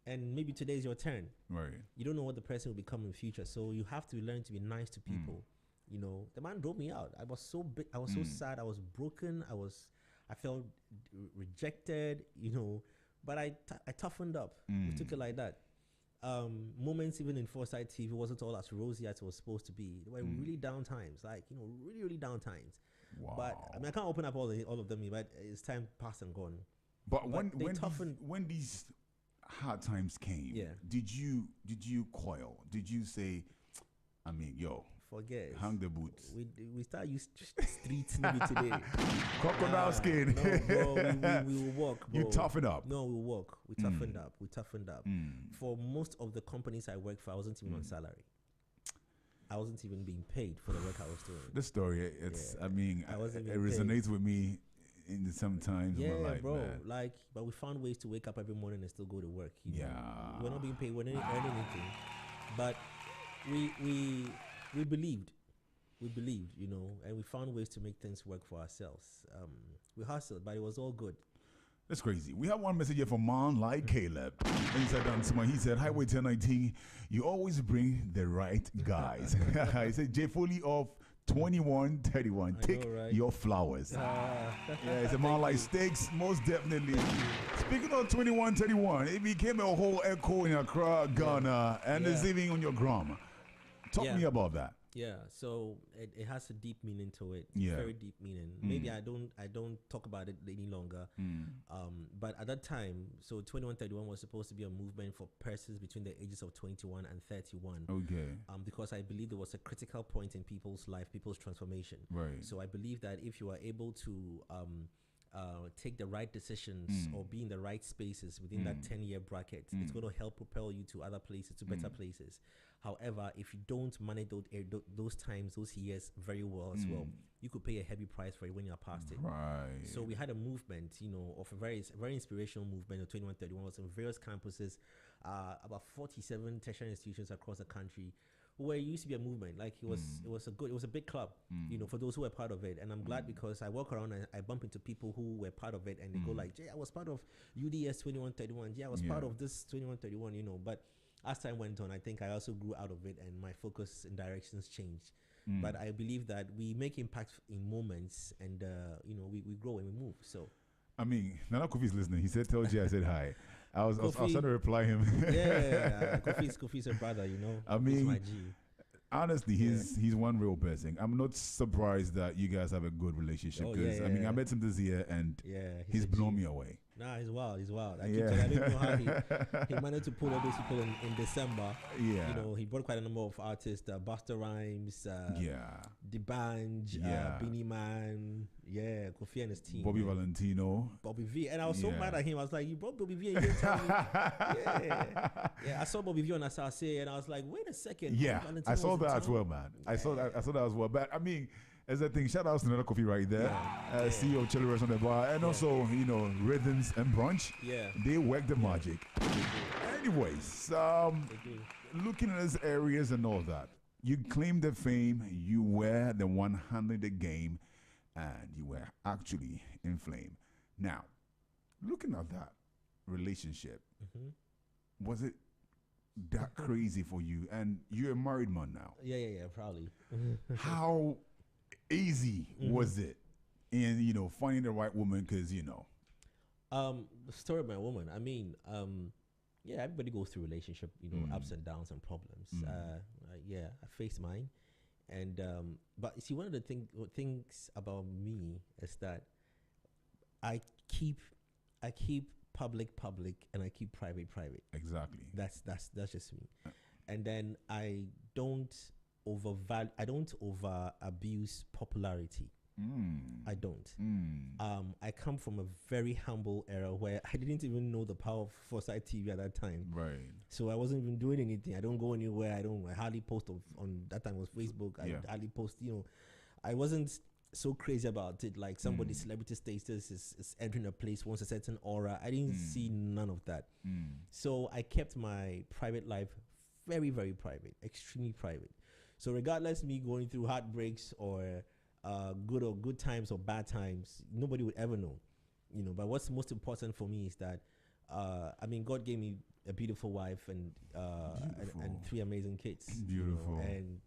and maybe today is your turn. Right. You don't know what the person will become in the future, so you have to learn to be nice to people. The man drove me out. I was so big. I was so sad. I was broken. I felt rejected. But I toughened up. We took it like that. Moments even in Foresight TV wasn't all as rosy as it was supposed to be. There were really down times, really, really down times. Wow. But I mean, I can't open up all of them, but it's time passed and gone. But when these hard times came, did you coil? Did you say, I mean, forget, hang the boots? We start use streets maybe today. Crocodile skin. No, bro, we will walk, bro. You toughen up. No, we will walk. We toughened up. We toughened up. For most of the companies I worked for, I wasn't even on salary. I wasn't even being paid for the work I was doing. This story, it resonates with me in sometimes in my life, bro. Man. But we found ways to wake up every morning and still go to work. We're not being paid. We're not earning anything. But we believed, and we found ways to make things work for ourselves. We hustled, but it was all good. That's crazy. We have one message here from Man like Caleb. And he said, Highway 1019, you always bring the right guys. He said, J. Foley of 2131, take your flowers. It's a man like Stakes, most definitely. Speaking of 2131, it became a whole echo in Accra, Ghana, and it's even on your gram. Talk to me about that. Yeah, so it has a deep meaning to it. Yeah. Very deep meaning. Maybe I don't talk about it any longer. But at that time, so 2131 was supposed to be a movement for persons between the ages of 21 and 31. Okay. Because I believe there was a critical point in people's life, people's transformation. Right. So I believe that if you are able to take the right decisions or be in the right spaces within that 10-year bracket, it's going to help propel you to other places, to better places. However, if you don't manage those times, those years very well as well, you could pay a heavy price for it when you're past it. Right. So we had a movement, of a very inspirational movement of 2131. Was in various campuses, about 47 tertiary institutions across the country, where it used to be a movement. Like it was a big club, for those who were part of it. And I'm glad because I walk around and I bump into people who were part of it, and they go like, "Jay, I was part of UDS 2131. Yeah, I was part of this 2131." But as time went on, I think I also grew out of it, and my focus and directions changed. But I believe that we make impact in moments, and we grow and we move. So, I mean, Nana Kofi's listening. He said, "Tell Jay I said hi." I was trying to reply him. Kofi's a brother, I Kofi's mean, my G. honestly, he's one real person. I'm not surprised that you guys have a good relationship because I mean, I met him this year and he's blown me away. Nah, he's wild. I don't know how he managed to pull all those people in December. Yeah. He brought quite a number of artists, Buster Rhymes, D'banj, Beanie Man, Kofi and his team. Bobby Valentino. Bobby V. And I was so mad at him. I was like, you brought Bobby V and you didn't tell me. I saw Bobby V on SRC and I was like, wait a second. Yeah, I saw that as well, man. I saw that as well. But I mean, as a thing, shout out to Nana Kofi right there, CEO of Chili Rest on the Bar, and also, Rhythms and Brunch. Yeah. They work the magic. Anyways, looking at those areas and all that, you claimed the fame, you were the one handling the game, and you were actually in flame. Now, looking at that relationship, was it that crazy for you? And you're a married man now. Yeah, probably. How easy was it in finding the right woman? Because the story of my woman, I mean, everybody goes through relationship ups and downs and problems. I faced mine, and but you see, one of the things about me is that I keep public and I keep private. Exactly. That's just me. And then I don't over abuse popularity. I don't. I come from a very humble era where I didn't even know the power of Foresight TV at that time. Right. So I wasn't even doing anything. I don't go anywhere. I hardly post on that time was Facebook. I hardly post. I wasn't so crazy about it. Like somebody's celebrity status is entering a place, wants a certain aura. I didn't see none of that. So I kept my private life very, very private, extremely private. So regardless me going through heartbreaks or good times or bad times, nobody would ever know, But what's most important for me is that, God gave me a beautiful wife and 3 amazing kids. Beautiful. And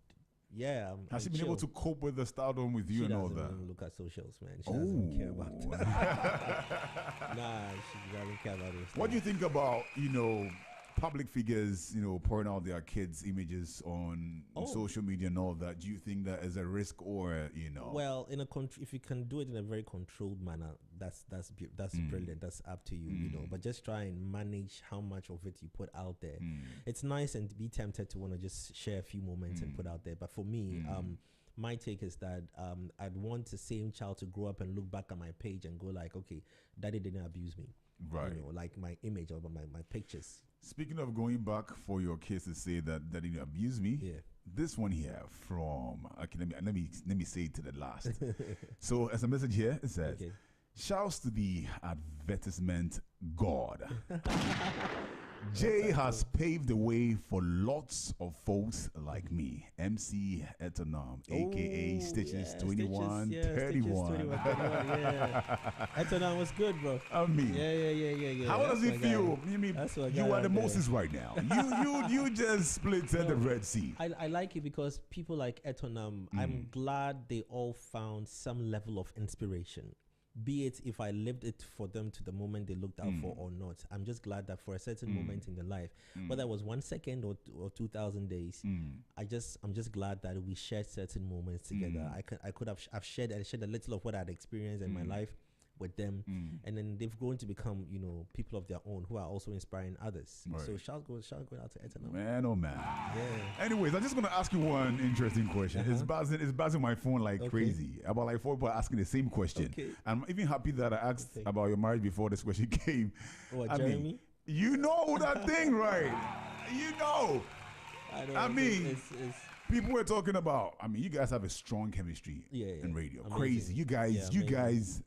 has she been able to cope with the stardom with you and all that? She doesn't even look at socials, man. She doesn't care about that. Nah, she doesn't care about it. What do you think about, public figures, pouring out their kids' images on social media and all that? Do you think that is a risk or, Well, if you can do it in a very controlled manner, that's brilliant. That's up to you, But just try and manage how much of it you put out there. It's nice and be tempted to want to just share a few moments and put out there. But for me, my take is that I'd want the same child to grow up and look back at my page and go like, okay, daddy didn't abuse me. Right. Like my image or my pictures. Speaking of going back for your kids to say that didn't abuse me, this one here from let me say it to the last. So as a message here, it says, shouts to the advertisement god. Jay has paved the way for lots of folks like me. MC Etonam, aka Stitches 2131. Etonam was good, bro. I mean, yeah. How does it feel? You are the Moses right now. You just split the Red Sea. I like it because people like Etonam, I'm glad they all found some level of inspiration. be it if I lived it for them to the moment they looked out for or not. I'm just glad that for a certain moment in their life, whether it was 1 second or 2,000 days, I'm just glad that we shared certain moments together. I've shared a little of what I'd experienced in my life with them, and then they've grown to become, people of their own who are also inspiring others. Right. So shout out to Eternal. Man, oh man. Yeah. Anyways, I'm just gonna ask you one interesting question. It's buzzing my phone like crazy. About like 4 people asking the same question. Okay. I'm even happy that I asked about your marriage before this question came. What, I Jeremy? mean, you know that thing, right? You know. I mean, it's people were talking about. I mean, you guys have a strong chemistry in radio. Amazing. Crazy. You guys.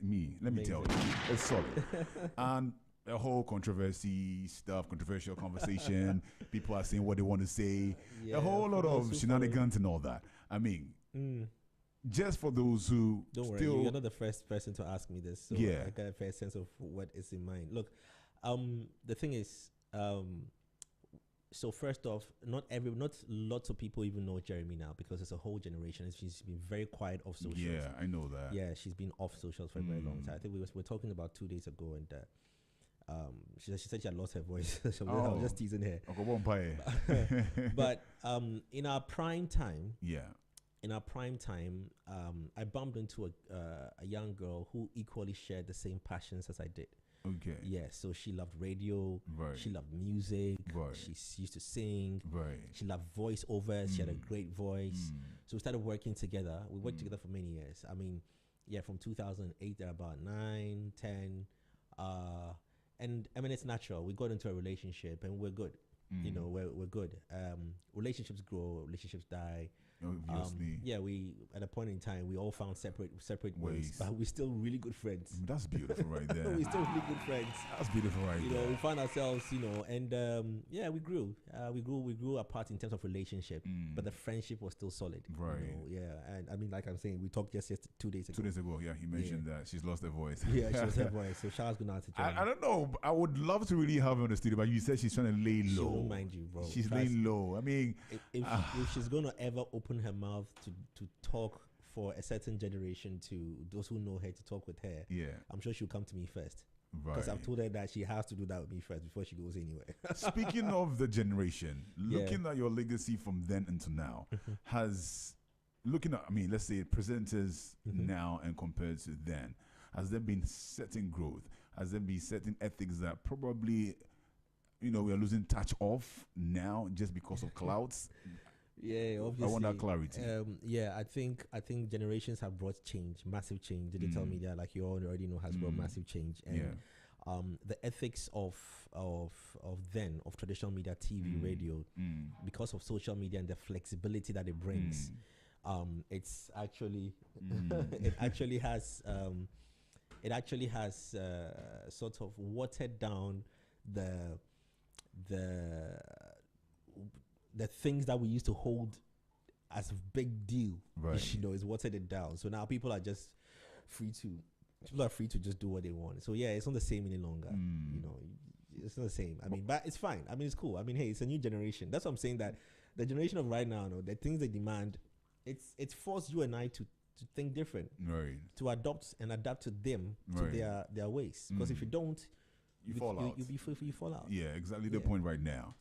Let me Amazing. tell you, it's solid. And the whole controversy stuff, controversial conversation. People are saying what they want to say. Yeah, a whole lot for those of who shenanigans and all that. I mean, just for those who don't worry, still. you're not the first person to ask me this. So Yeah. I got a fair sense of what is in mind. Look, the thing is, so first off, not lots of people even know Jeremy now because it's a whole generation. She's been very quiet off socials. Yeah, I know that. Yeah, she's been off socials for a very long time. I think we were talking about 2 days ago, and she said she had lost her voice. So I was just teasing her. But in our prime time, I bumped into a young girl who equally shared the same passions as I did. Okay. Yeah, so she loved radio. Right. She loved music. Right. She used to sing. Right. She loved voiceovers. She had a great voice. So we started working together. We worked together for many years. I mean, yeah, from 2008, there about 9, 10. And I mean, it's natural. We got into a relationship and we're good. We're good. Relationships grow, relationships die. Obviously. We at a point in time we all found separate ways, but we're still really good friends. That's beautiful right there. We're still really good friends. That's beautiful right there. We found ourselves, and we grew. We grew apart in terms of relationship, but the friendship was still solid. Right. And I mean, like I'm saying, we talked just 2 days ago. 2 days ago, he mentioned that she's lost her voice. Yeah, she lost her voice. So shout out to Nata. I don't know. I would love to really have her in the studio, but you said she's trying to lay low. She won't mind you, bro. She's laying low. I mean, if she's gonna ever open her mouth to talk for a certain generation to those who know her to talk with her, I'm sure she'll come to me first. Because I've told her that she has to do that with me first before she goes anywhere. Speaking of the generation, looking at your legacy from then until now, let's say presenters now and compared to then, has there been certain growth? Has there been certain ethics that probably, we are losing touch of now just because of clouds? Yeah, obviously. I want that clarity. I think generations have brought change, massive change. Digital media, like you all already know, has brought massive change. And the ethics of traditional media, TV, radio, because of social media and the flexibility that it brings, it's actually it actually has sort of watered down the things that we used to hold as a big deal, is watered it down. So now people are free to just do what they want. So it's not the same any longer. It's not the same. I mean, but it's fine. I mean, it's cool. I mean, hey, it's a new generation. That's what I'm saying, that the generation of right now, the things they demand, it's forced you and I to think different, to adapt to them, to their ways. Because if you don't, you fall out. You fall out. Yeah, exactly the point right now.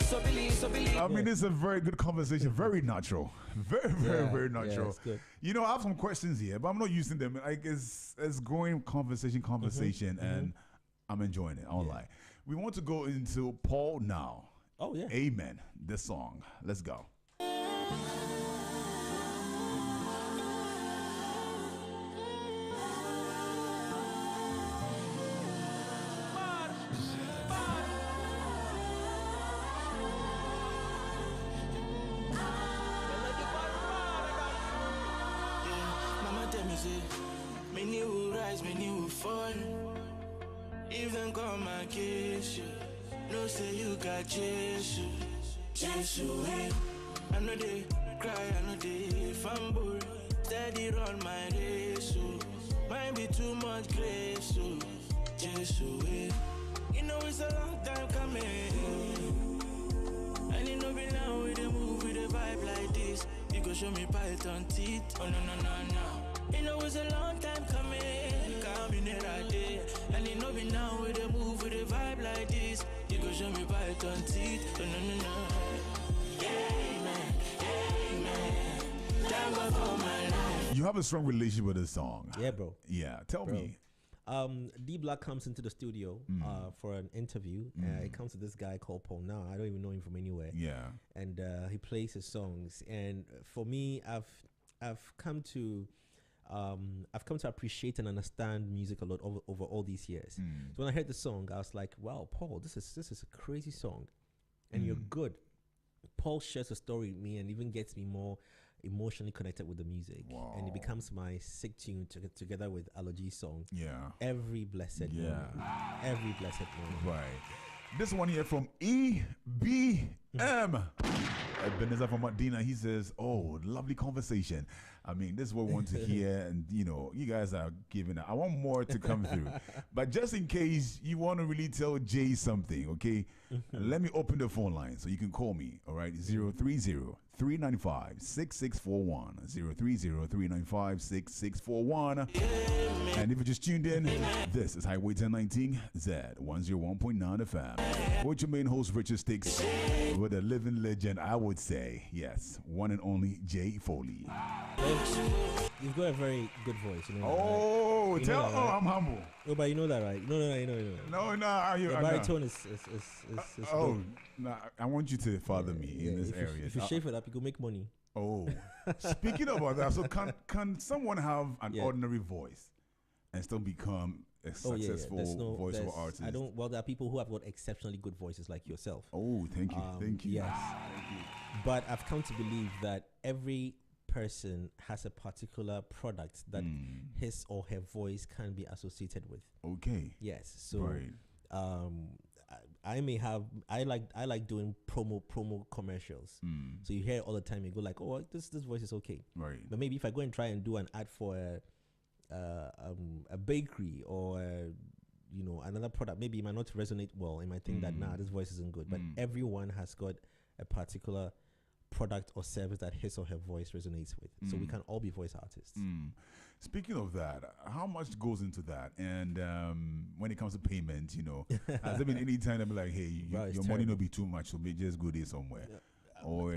So believe. I mean, it's a very good conversation. Very natural. Very natural. It's good. I have some questions here, but I'm not using them. Like, it's going conversation, and I'm enjoying it. I won't lie. We want to go into Paul now. Oh, yeah. Amen. This song. Let's go. Many will rise, many will fall. Even come and kiss you. No say you got Jesus. I know they cry, I know they fumble. Steady run my race. Might be too much grace. Jesus, it's a long time coming. And you know me now with a move with a vibe like this. You go show me python teeth. Oh no. It's a long time coming. I'm in it right there. And you know me now with a move with a vibe like this. You go show me python teeth. Oh, no. Amen. Amen. Thank God for my life. You have a strong relationship with this song. Yeah, bro. Yeah, tell me. D Block comes into the studio for an interview. It comes to this guy called Paul. Now I don't even know him from anywhere. Yeah, and he plays his songs. And for me, I've come to appreciate and understand music a lot over all these years. So when I heard the song, I was like, wow, Paul, this is a crazy song, and you're good. Paul shares a story with me and even gets me more emotionally connected with the music. Wow. And it becomes my sick tune together with Allergy's song. Yeah. Every blessed moment. Every blessed moment. Right. This one here from EBM. Ebenezer from Medina, he says, oh, lovely conversation. I mean, this is what we want to hear, and you guys are giving it. I want more to come through. But just in case you want to really tell Jay something, okay, let me open the phone line so you can call me, all right? 030-395-6641. 030-395-6641. And if you just tuned in, this is Highway 1019 Z 101.9 FM. With your main host, Richard Sticks, with a living legend, I would say, yes, one and only Jay Foley. You've got a very good voice, you know. Oh, right? tell! That, oh, right? I'm humble. Oh, but you know that, right? You know that. No. The baritone is oh, no, I want you to father me in this area. If you shave it up, you can make money. Oh, speaking about that, so can someone have an ordinary voice and still become a successful voiceover artist? Well, there are people who have got exceptionally good voices like yourself. Oh, thank you. Yes. Thank you. But I've come to believe that every person has a particular product that his or her voice can be associated with. Okay. Yes. So right. I like doing promo commercials. So you hear it all the time. You go like, oh, this voice is okay. Right. But maybe if I go and try and do an ad for a bakery or another product, maybe it might not resonate well. It might think that this voice isn't good. But everyone has got a particular product or service that his or her voice resonates with. So we can all be voice artists. Speaking of that, how much goes into that? And when it comes to payment, has there been any time that be like, hey, your money not be too much, so maybe just go there somewhere? Or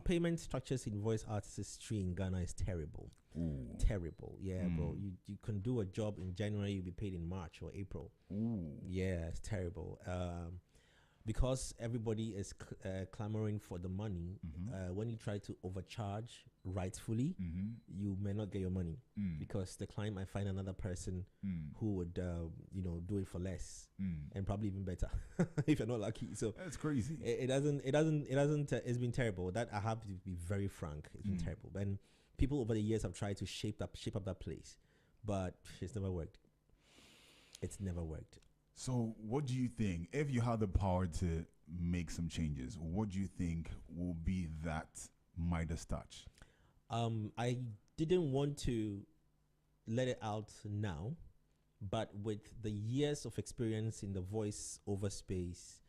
payment structures in voice artistry in Ghana is terrible. Ooh. Terrible. Yeah, bro. You can do a job in January, you'll be paid in March or April. Ooh. Yeah, it's terrible. Because everybody is clamoring for the money, when you try to overcharge rightfully, you may not get your money because the client might find another person who would, do it for less and probably even better if you're not lucky. So that's crazy. It's been terrible. That I have to be very frank. It's been terrible. And people over the years have tried to shape up that place, but it's never worked. It's never worked. So what do you think, if you had the power to make some changes, what do you think will be that Midas touch? I didn't want to let it out now, but with the years of experience in the voice over space,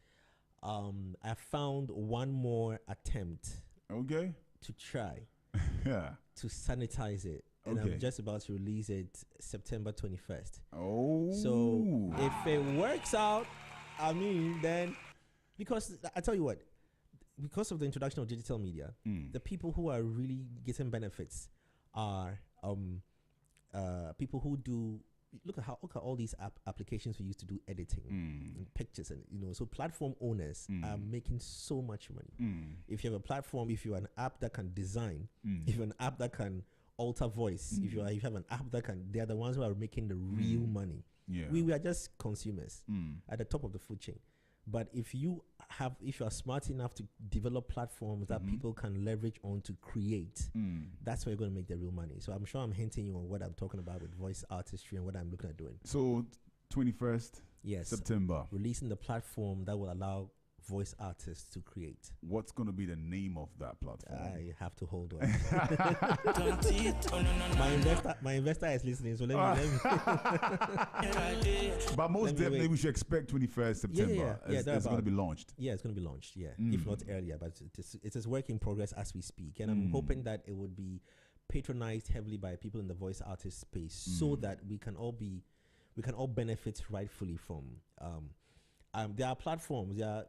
I found one more attempt to try to sanitize it. And I'm just about to release it September 21st. Oh. So if it works out, then, because I tell you what, because of the introduction of digital media, the people who are really getting benefits are people who do, look at all these applications we use to do editing and pictures, and so platform owners are making so much money. If you have a platform, if you have an app that can design, if you have an app that can alter voice, if you have an app that can, they're the ones who are making the real money. We are just consumers at the top of the food chain. But if you are smart enough to develop platforms that people can leverage on to create, that's where you're going to make the real money. So I'm sure I'm hinting you on what I'm talking about with voice artistry and what I'm looking at doing. So 21st September, releasing the platform that will allow voice artists to create. What's going to be the name of that platform? I have to hold on. My investor is listening, so let me. But most definitely, we should expect 21st September. It's going to be launched. Yeah, it's going to be launched. Yeah, if not earlier, but it is work in progress as we speak, and I'm hoping that it would be patronized heavily by people in the voice artist space, so that we can all benefit rightfully from. There are platforms, there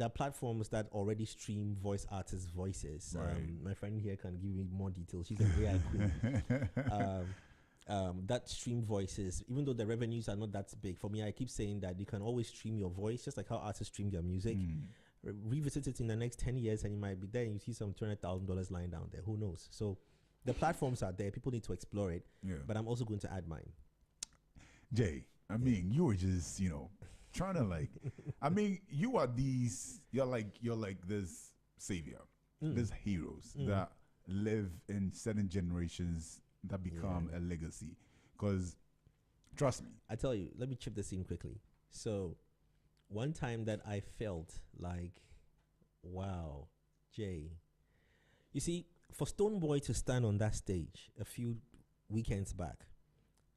are platforms that already stream voice artists' voices. Right. My friend here can give me more details. She's an AI queen. That stream voices, even though the revenues are not that big. For me, I keep saying that you can always stream your voice, just like how artists stream their music. Revisit it in the next 10 years, and you might be there and you see some $200,000 lying down there. Who knows? So the platforms are there. People need to explore it. Yeah. But I'm also going to add mine. Jay, I mean, you were just, trying to you're like this savior, these heroes that live in certain generations that become a legacy. Because, trust me. I tell you, let me chip this in quickly. So, one time that I felt like, wow, Jay. You see, for Stonebwoy to stand on that stage a few weekends back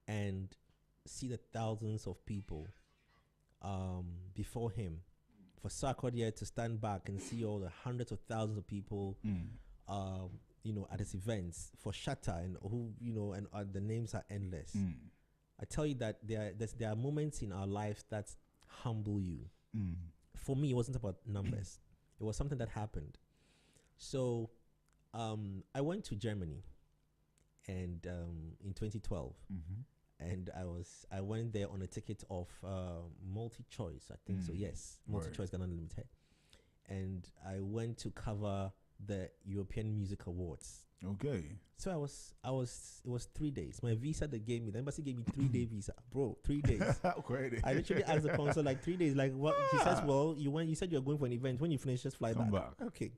and see the thousands of people before him, for Sarkodie to stand back and see all the hundreds of thousands of people, at his events, for Shatta and the names are endless. I tell you that there are moments in our lives that humble you. For me, it wasn't about numbers. It was something that happened. So I went to Germany and in 2012. And I went there on a ticket of multi-choice, I think so. Yes, multi-choice Ghana Limited, and I went to cover the European Music Awards. Okay. So it was 3 days. My visa they gave me, the embassy gave me 3-day visa, bro. 3 days. I literally asked the consul like 3 days. Like what? He says, well, you said you were going for an event. When you finish, just fly back. Okay,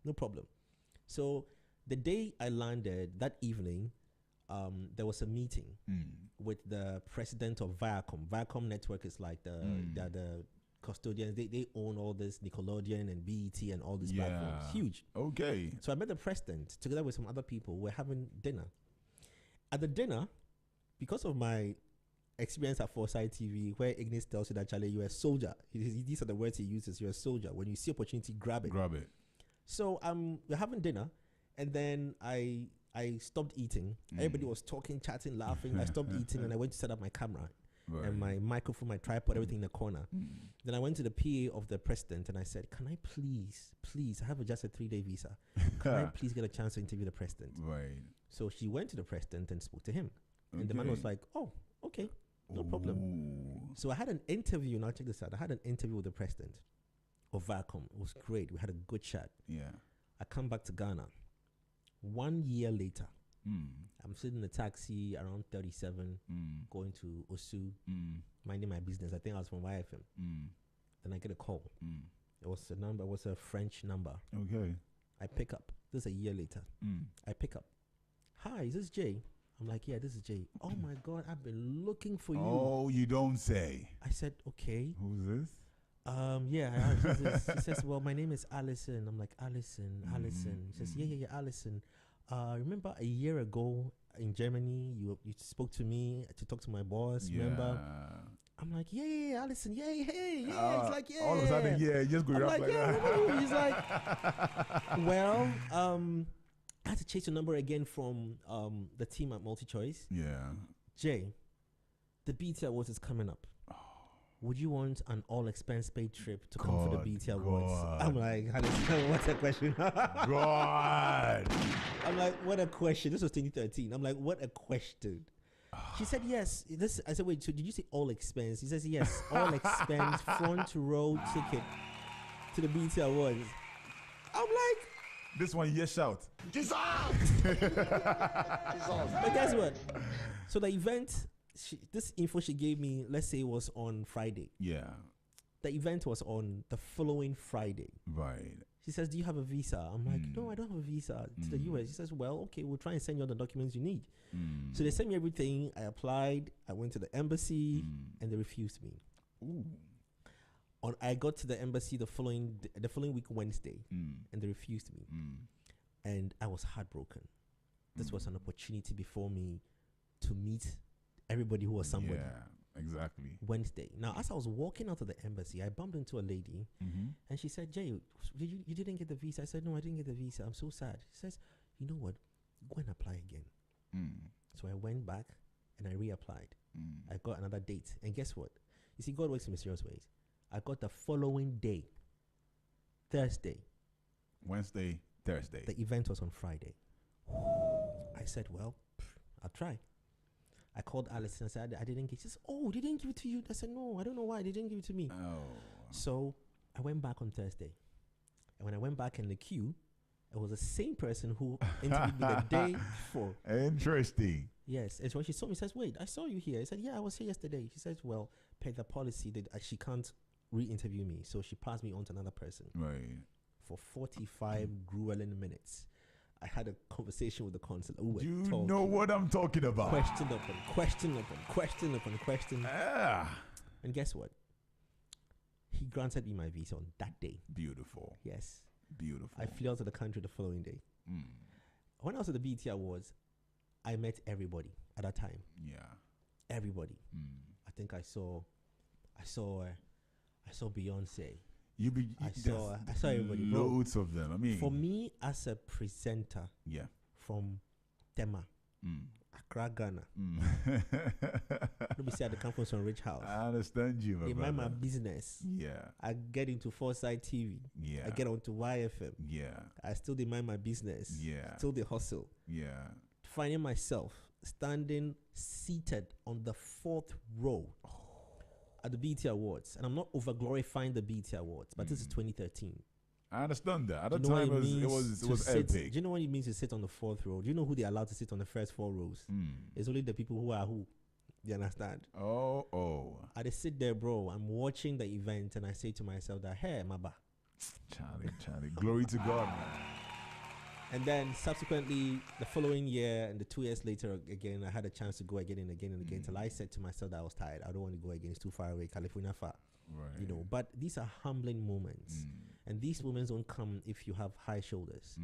no problem. So the day I landed, that evening, there was a meeting with the president of Viacom. Viacom Network is like the custodians. They own all this Nickelodeon and BET and all these platforms. Huge. Okay. So I met the president together with some other people. We're having dinner. At the dinner, because of my experience at Foresight TV, where Ignis tells you that, Charlie, you're a soldier. These are the words he uses. You're a soldier. When you see opportunity, grab it. Grab it. So we're having dinner, and then I stopped eating. Everybody was talking, chatting, laughing. I stopped eating, and I went to set up my camera and my microphone, my tripod, everything in the corner. Then I went to the PA of the president, and I said, can I please, I have just a 3-day visa. Can I please get a chance to interview the president? Right. So she went to the president and spoke to him. And the man was like, oh, okay, no problem. So I had an interview. Now check this out. I had an interview with the president of Viacom. It was great. We had a good chat. Yeah. I come back to Ghana. 1 year later, I'm sitting in a taxi around 37, going to Osu, minding my business. I think I was from YFM. Then I get a call. It was a French number. Okay. I pick up. This is a year later. I pick up. Hi, is this Jay? I'm like, yeah, this is Jay. Oh my God, I've been looking for you. Oh, you don't say. I said, okay. Who's this? Yeah, he says, well, my name is Allison. I'm like, Allison. He says, yeah, Allison. Remember a year ago in Germany, you spoke to me to talk to my boss, remember? I'm like, yeah, Allison, He's like, yeah. All of a sudden, just go up like that. He's like, well, I had to chase your number again from the team at MultiChoice. Yeah. Jay, the BT Awards is coming up. Would you want an all-expense paid trip to come for the BT Awards? I'm like, what a question. God. I'm like, what a question. This was 2013. I'm like, what a question. She said, yes. I said, wait, so did you say all expense? He says, yes, all expense, front row ticket to the BT Awards. I'm like, this one, yes, shout. Jesus! But guess what? So the event, this info she gave me, let's say, was on Friday. Yeah. The event was on the following Friday. Right. She says, do you have a visa? I'm like, no, I don't have a visa to the US. She says, well, okay, we'll try and send you all the documents you need. So they sent me everything. I applied. I went to the embassy and they refused me. Ooh. I got to the embassy the following week, Wednesday, and they refused me. And I was heartbroken. This was an opportunity before me to meet everybody who was somebody. Yeah, exactly. Wednesday. Now, as I was walking out of the embassy, I bumped into a lady, and she said, Jay, you didn't get the visa. I said, no, I didn't get the visa. I'm so sad. She says, you know what? go and apply again. So I went back and I reapplied. I got another date. And guess what? You see, God works in mysterious ways. I got the following day, Thursday. Wednesday, Thursday. The event was on Friday. I said, well, I'll try. I called Alice and I said, I didn't get it. She says, oh, they didn't give it to you. I said, no, I don't know why. They didn't give it to me. Oh. So I went back on Thursday. And when I went back in the queue, it was the same person who interviewed me the day before. Interesting. Yes. And so when she saw me, she says, wait, I saw you here. I said, yeah, I was here yesterday. She says, well, per the policy that she can't re-interview me. So she passed me on to another person. Right. For 45 grueling minutes. I had a conversation with the consul. You know what I'm talking about. Question upon question upon question upon question. And guess what? He granted me my visa on that day. Beautiful. Yes. Beautiful. I flew out to the country the following day. When I was at the BET Awards, I met everybody at that time. Yeah. Everybody. I think I saw Beyonce. I saw everybody. Loads of them. I mean, for me as a presenter, yeah, from Tema, Accra, Ghana. Let me say I come from some rich house. I understand you, my They brother. mind my business. Yeah. I get into Foresight TV. Yeah. I get onto YFM. Yeah. I still demand my business. Yeah. Still the hustle. Yeah. Finding myself standing seated on the 4th row at the BET Awards. And I'm not over glorifying the BET Awards, but this is 2013. I understand that. At the time, it was epic. Do you know what it means to sit on the 4th row? Do you know who they're allowed to sit on the first 4 rows? It's only the people who are who. You understand? Oh. I just sit there, bro. I'm watching the event and I say to myself that, hey, Maba. Charlie. Glory to God, man. And then subsequently, the following year and the 2 years later, again, I had a chance to go again and again and again till I said to myself that I was tired. I don't want to go again. It's too far away. California far. Right. You know, but these are humbling moments. And these moments don't come if you have high shoulders.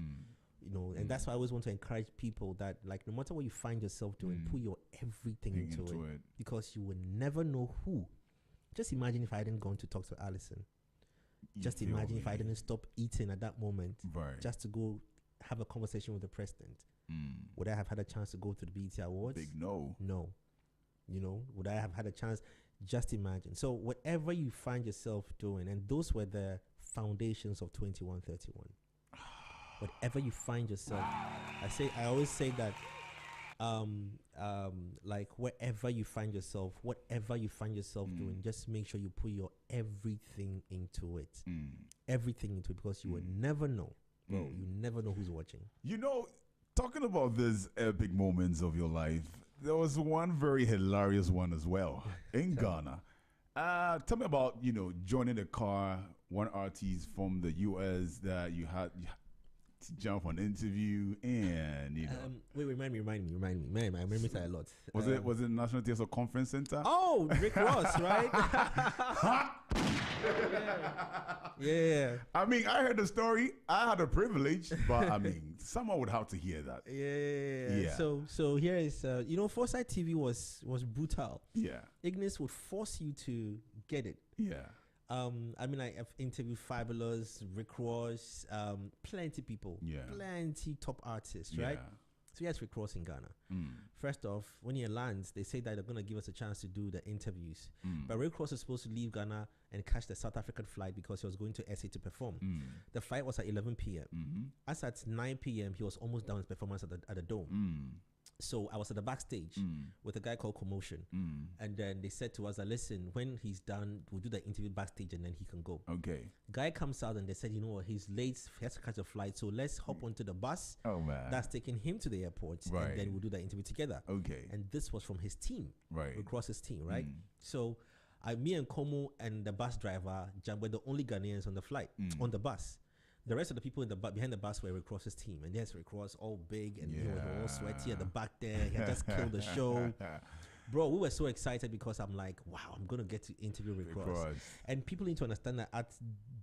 You know, and that's why I always want to encourage people that, like, no matter what you find yourself doing, put your everything into it. Because you will never know who. Just imagine if I hadn't gone to talk to Alison. Just imagine if I didn't stop eating at that moment. Right. Just to go have a conversation with the president. Would I have had a chance to go to the BET Awards? Big no. No. You know, would I have had a chance? Just imagine. So whatever you find yourself doing, and those were the foundations of 2131. Whatever you find yourself, I always say that, like wherever you find yourself, whatever you find yourself doing, just make sure you put your everything into it. Everything into it, because you will never know. Bro, you never know who's watching. You know, talking about these epic moments of your life, there was one very hilarious one as well in Ghana. Tell me about, joining a car, one artist from the US that you had to jump on interview and, wait, remind me. Man, I remember that a lot. Was it National Theatre Conference Center? Oh, Rick Ross, right? Yeah. I mean, I heard the story. I had a privilege, but I mean, someone would have to hear that. Yeah. So here is, Foresight TV was brutal. Yeah. Ignis would force you to get it. Yeah. I mean, I've interviewed Fabulous, Rick Ross, plenty people. Yeah. Plenty top artists, right? So yes, Rick Ross in Ghana. First off, when he lands, they say that they're going to give us a chance to do the interviews. But Rick Ross was supposed to leave Ghana and catch the South African flight because he was going to SA to perform. The flight was at 11 p.m. As at 9 p.m., he was almost done his performance at the Dome. So I was at the backstage with a guy called Commotion. And then they said to us that, listen, when he's done, we'll do the interview backstage and then he can go. Okay. Guy comes out and they said, you know what, he's late, he has to catch a flight. So let's hop onto the bus. Oh, man. That's taking him to the airport. Right. And then we'll do the interview together. Okay. And this was from his team. Right. Across his team, right? So me and Como and the bus driver were the only Ghanaians on the flight, on the bus. The rest of the people in the behind the bus were Rick Ross's team, and yes, Rick Ross all big and he was all sweaty at the back there. He had just killed the show, bro. We were so excited because I'm like, wow, I'm gonna get to interview Rick Ross. And people need to understand that at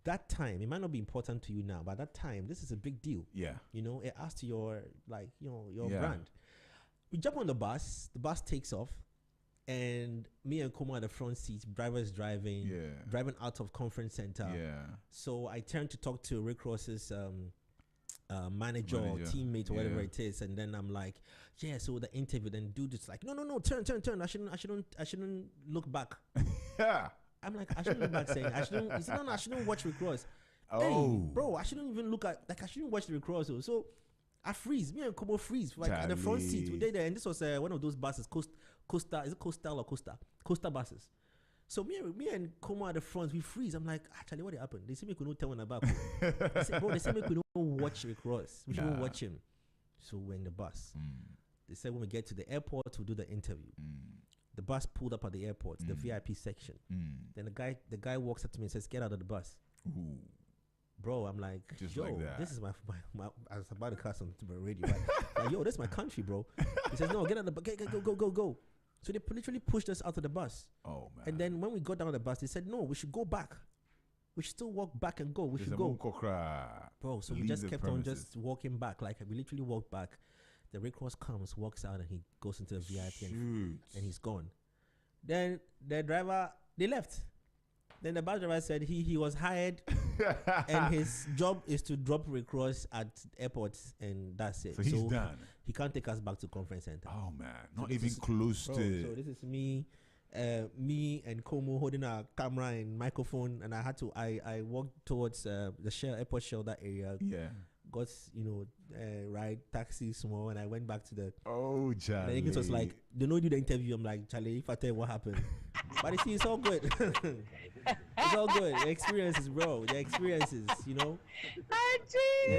that time, it might not be important to you now, but at that time, this is a big deal. Yeah, it adds to your brand. We jump on the bus takes off. And me and Kuma at the front seats, drivers driving out of conference center. Yeah. So I turned to talk to Rick Ross's manager or teammate or whatever it is, and then I'm like, yeah. So the interview, then dude is like, no, turn. I shouldn't look back. Yeah. I'm like, I shouldn't look back, saying I shouldn't. He said, no, I shouldn't watch Rick Ross. Oh, hey, bro, I shouldn't even look at, like, I shouldn't watch the Rick Ross. So I freeze. Me and Komo freeze like at the front seat. We there, and this was one of those buses, Costa. Is it Coastal or Costa? Costa buses. So me and Komo at the front, we freeze. I'm like, actually, what happened? They say we could not tell when about. They say we could not watch Rick Ross. We shouldn't watch him. So we're in the bus. They said when we get to the airport, we'll do the interview. The bus pulled up at the airport, the VIP section. Then the guy walks up to me and says, "Get out of the bus." Ooh. Bro, I'm like, Just yo, like that. this is my I was about to cast on the radio. Like, yo, this is my country, bro. He says, no, get out of the bus. Go. So they literally pushed us out of the bus. Oh, man. And then when we got down the bus, they said, no, we should go back. We should still walk back and go. We should go. Bro, so we just kept on just walking back. Like, we literally walked back. The Rick Ross comes, walks out, and he goes into the VIP and he's gone. Then the driver, they left. Then the bus driver said he was hired and his job is to drop Rick Ross at airports, and that's it. So he's done. He can't take us back to conference center. Oh, man. Not even close to. So this is me and Komo holding a camera and microphone, and I walked towards the airport shelter area. Yeah. Got, ride taxi small, and I went back to the. Oh, Charlie. Then it was like, they know you the interview. I'm like, Charlie, if I tell you what happened. But you see, it's all good. It's all good. The experiences, bro. The experiences, Yeah.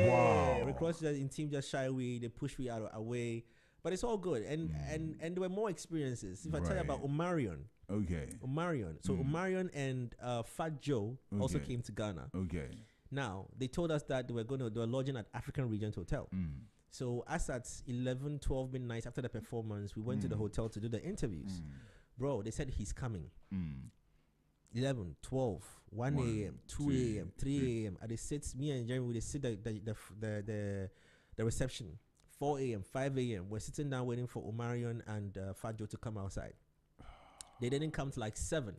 Wow. Rick Ross in team just shy away. They push me away. But it's all good. And there were more experiences. If I tell you about Omarion. Okay. Omarion. So Omarion and Fat Joe also came to Ghana. Okay. Now, they told us that they were lodging at African Regent Hotel. So as at 11, 12 midnight after the performance, we went to the hotel to do the interviews. Bro, they said he's coming. 11, 12, 1 a.m., 2 a.m., 3 a.m. And they sit, me and Jeremy, they sit the reception. 4 a.m., 5 a.m. We're sitting down waiting for Omarion and Fat Joe to come outside. They didn't come to like 7.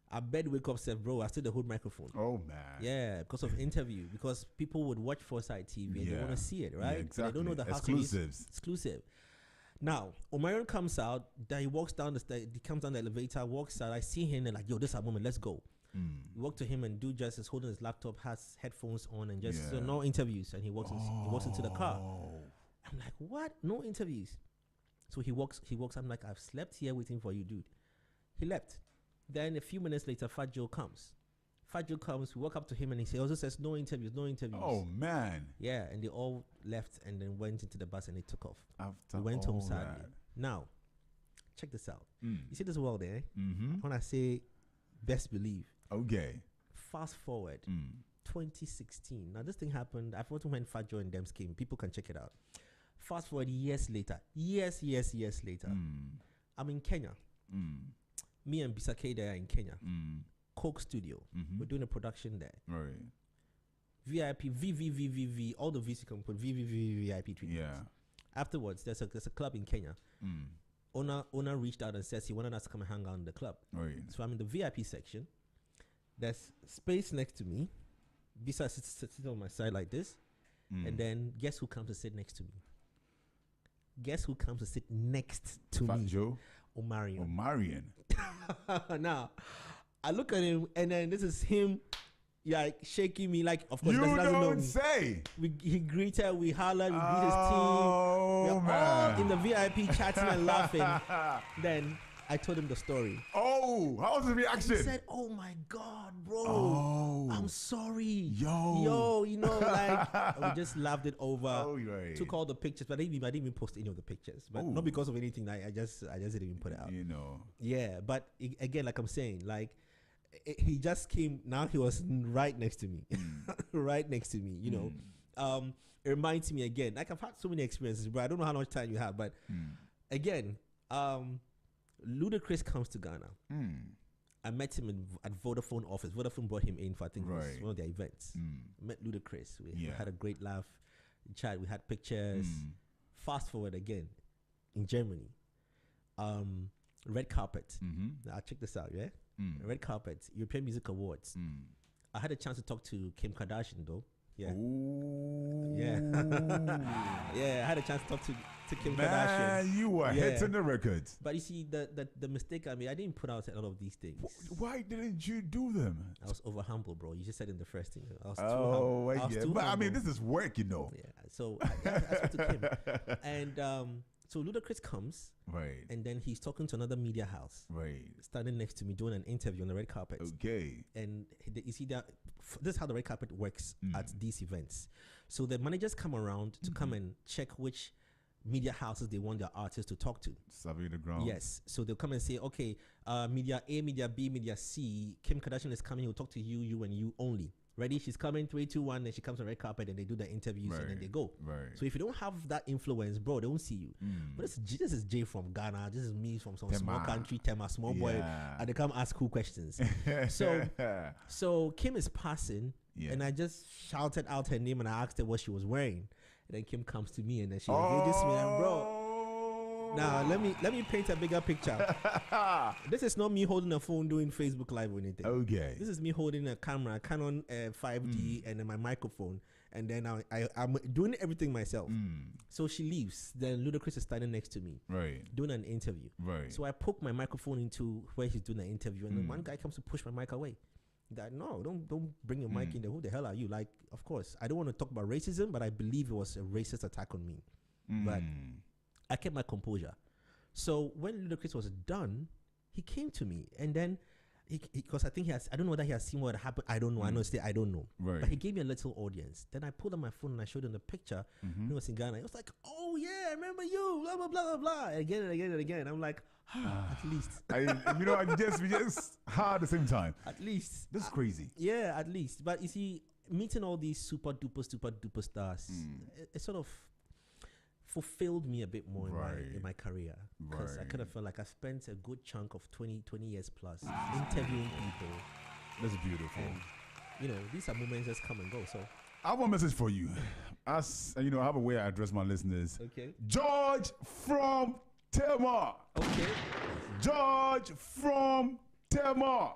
I bed wake up, said, bro, I still hold microphone. Oh, man. Yeah, because of interview. Because people would watch Foresight TV and they want to see it, right? Yeah, exactly. They don't know the house. Exclusive. Now, Omarion comes out. Then he walks down he comes down the elevator, walks out. I see him and like, yo, this is our moment. Let's go. We walk to him and dude just is holding his laptop, has headphones on, and just so no interviews. And he walks into the car. I'm like, what? No interviews. So he walks. I'm like, I've slept here waiting for you, dude. He left. Then a few minutes later, Fat Joe comes. We walk up to him and he also says, no interviews. Oh, man. Yeah, and they all left and then went into the bus and they took off. After we went home sadly. that. Now, check this out. You see this world there? When I say best believe. Okay. Fast forward, 2016. Now, this thing happened. I forgot when Fat Joe and Dems came. People can check it out. Fast forward years later. Years later. I'm in Kenya. Me and Bisake there in Kenya. Coke Studio. We're doing a production there. Right. VIP, VVVVV, all the V's you can put VVVV VIP treatment. Yeah. Afterwards, there's a club in Kenya. Owner reached out and says he wanted us to come and hang out in the club. Right. So I'm in the VIP section. There's space next to me. Bisa sits on my side like this. And then guess who comes to sit next to me? Guess who comes to sit next to Fat me? Joe? Omarion. Now, I look at him, and then this is him, like shaking me, like of course You he doesn't know don't me. say. He greeted, we hollered, we greet his team. Oh, We're man. all in the VIP chatting and laughing. Then I told him the story. Oh, how was his reaction? He said, "Oh my God, bro, Oh. I'm sorry, Yo, like we just laughed it over. Oh, right. Took all the pictures, but I didn't even post any of the pictures, but not because of anything. I just didn't even put it out. Yeah, but again, like I'm saying, like he just came. Now he was right next to me, right next to me. It reminds me again. Like I've had so many experiences, bro. I don't know how much time you have, but again, Ludacris comes to Ghana. I met him at Vodafone office. Vodafone brought him in for I think it was one of their events. Met Ludacris. We had a great laugh. Chat. We had pictures. Fast forward again in Germany. Red carpet. Now check this out. Yeah, red carpet. European Music Awards. I had a chance to talk to Kim Kardashian though. Yeah. Ooh. Yeah. Yeah, I had a chance to talk to Kim Kardashian. Man, you were hitting the records. But you see, the mistake I made, I didn't put out a lot of these things. Why didn't you do them? I was over humble, bro. You just said in the first thing. I was too Oh, humble. yeah. But I mean, this is work, you know. Yeah. So I spoke to Kim. And so Ludacris comes. Right. And then he's talking to another media house. Right. Standing next to me doing an interview on the red carpet. Okay. And you see that this is how the red carpet works at these events. So the managers come around to come and check which media houses they want their artists to talk to. Survey the ground. Yes. So they'll come and say, okay, media A, media B, media C, Kim Kardashian is coming, he'll talk to you, you and you only. Ready? She's coming, 3, 2, 1, then she comes on red carpet and they do the interviews and then they go. Right. So if you don't have that influence, bro, they won't see you. But this is Jay from Ghana. This is me from some small country, Tema, small boy. And they come ask cool questions. So Kim is passing and I just shouted out her name and I asked her what she was wearing. And then Kim comes to me and then she engages me and bro. Now let me paint a bigger picture. This is not me holding a phone doing Facebook Live or anything. Okay. This is me holding a camera, Canon 5D, and then my microphone, and then I'm doing everything myself. So she leaves. Then Ludacris is standing next to me, right, doing an interview. Right. So I poke my microphone into where he's doing the interview, and then one guy comes to push my mic away. That no, don't bring your mic in there. Who the hell are you? Like, of course, I don't want to talk about racism, but I believe it was a racist attack on me. But I kept my composure. So when Ludacris was done, he came to me and then because I think I don't know whether he has seen what happened. I don't know. I know I don't know. Right. But he gave me a little audience. Then I pulled out my phone and I showed him the picture. He was in Ghana. He was like, oh yeah, I remember you, blah, blah, blah, blah, blah. Again and again and again. I'm like, at least. We just hard at the same time. At least. This is crazy. Yeah, at least. But you see, meeting all these super duper stars, it sort of fulfilled me a bit more in my career, because I kind of felt like I spent a good chunk of 20 years plus interviewing people. That's beautiful. And, these are moments that come and go. So I have a message for you. As I have a way I address my listeners. Okay. George from Tema. Okay. George from Tema.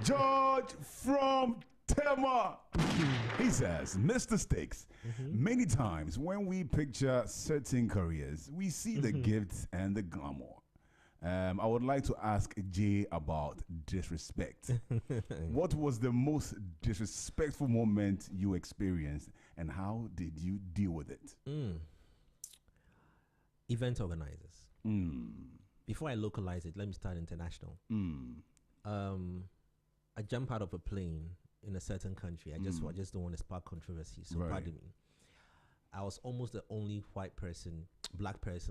George from Tema. He says, Mr. Sticks, many times when we picture certain careers, we see the gifts and the glamour. I would like to ask Jay about disrespect. What was the most disrespectful moment you experienced, and how did you deal with it? Event organizers. Before I localize it, let me start international. I jump out of a plane in a certain country. I just don't want to spark controversy. So pardon me. I was almost the only black person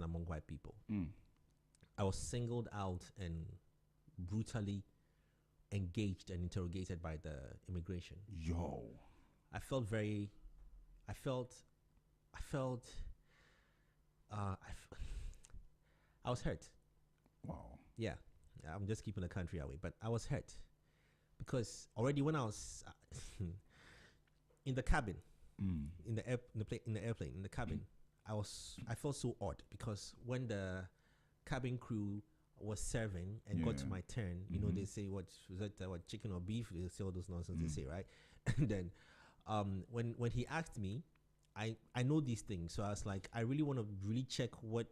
among white people. I was singled out and brutally engaged and interrogated by the immigration. Yo. I was hurt. Wow. Yeah. I'm just keeping the country away, but I was hurt because already when I was in the cabin, in the airplane, in the cabin, I felt so odd because when the cabin crew was serving and got to my turn, they say what chicken or beef, they say all those nonsense they say, right? And then when he asked me, I know these things, so I was like, I really want to really check what.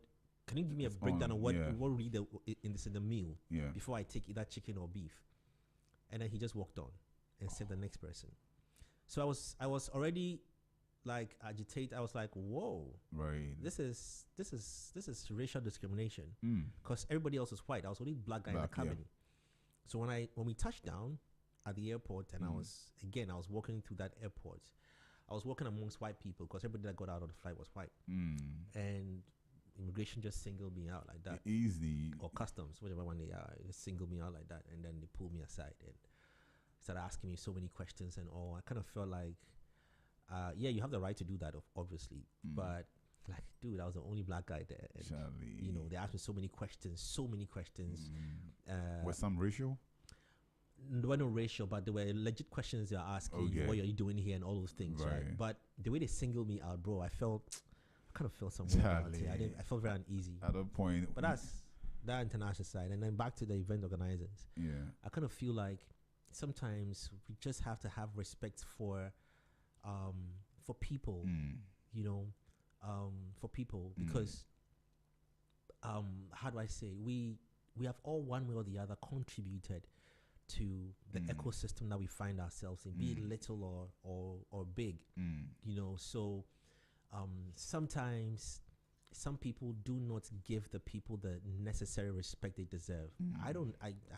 Can you give me a breakdown of what really in the meal before I take either chicken or beef? And then he just walked on and said the next person. So I was already like agitated. I was like, whoa, right. This is racial discrimination because everybody else is white. I was only black guy in the cabin. So when we touched down at the airport and I was walking through that airport, I was walking amongst white people because everybody that got out of the flight was white. And immigration just singled me out like that. Easy. Or customs, whichever one they are, just singled me out like that. And then they pulled me aside and started asking me so many questions and all. I kind of felt like, you have the right to do that, obviously. But, like, dude, I was the only black guy there. And, they asked me so many questions. Was some racial? There were no racial, but there were legit questions they were asking. What are you doing here and all those things, right? But the way they singled me out, bro, I kind of felt some way about it. I felt very uneasy at that point. But that's that international side. And then back to the event organizers. Yeah. I kind of feel like sometimes we just have to have respect for for people, you know, for people, because how do I say, we have all one way or the other contributed to the ecosystem that we find ourselves in, be it little or big, you know. So sometimes some people do not give the people the necessary respect they deserve. I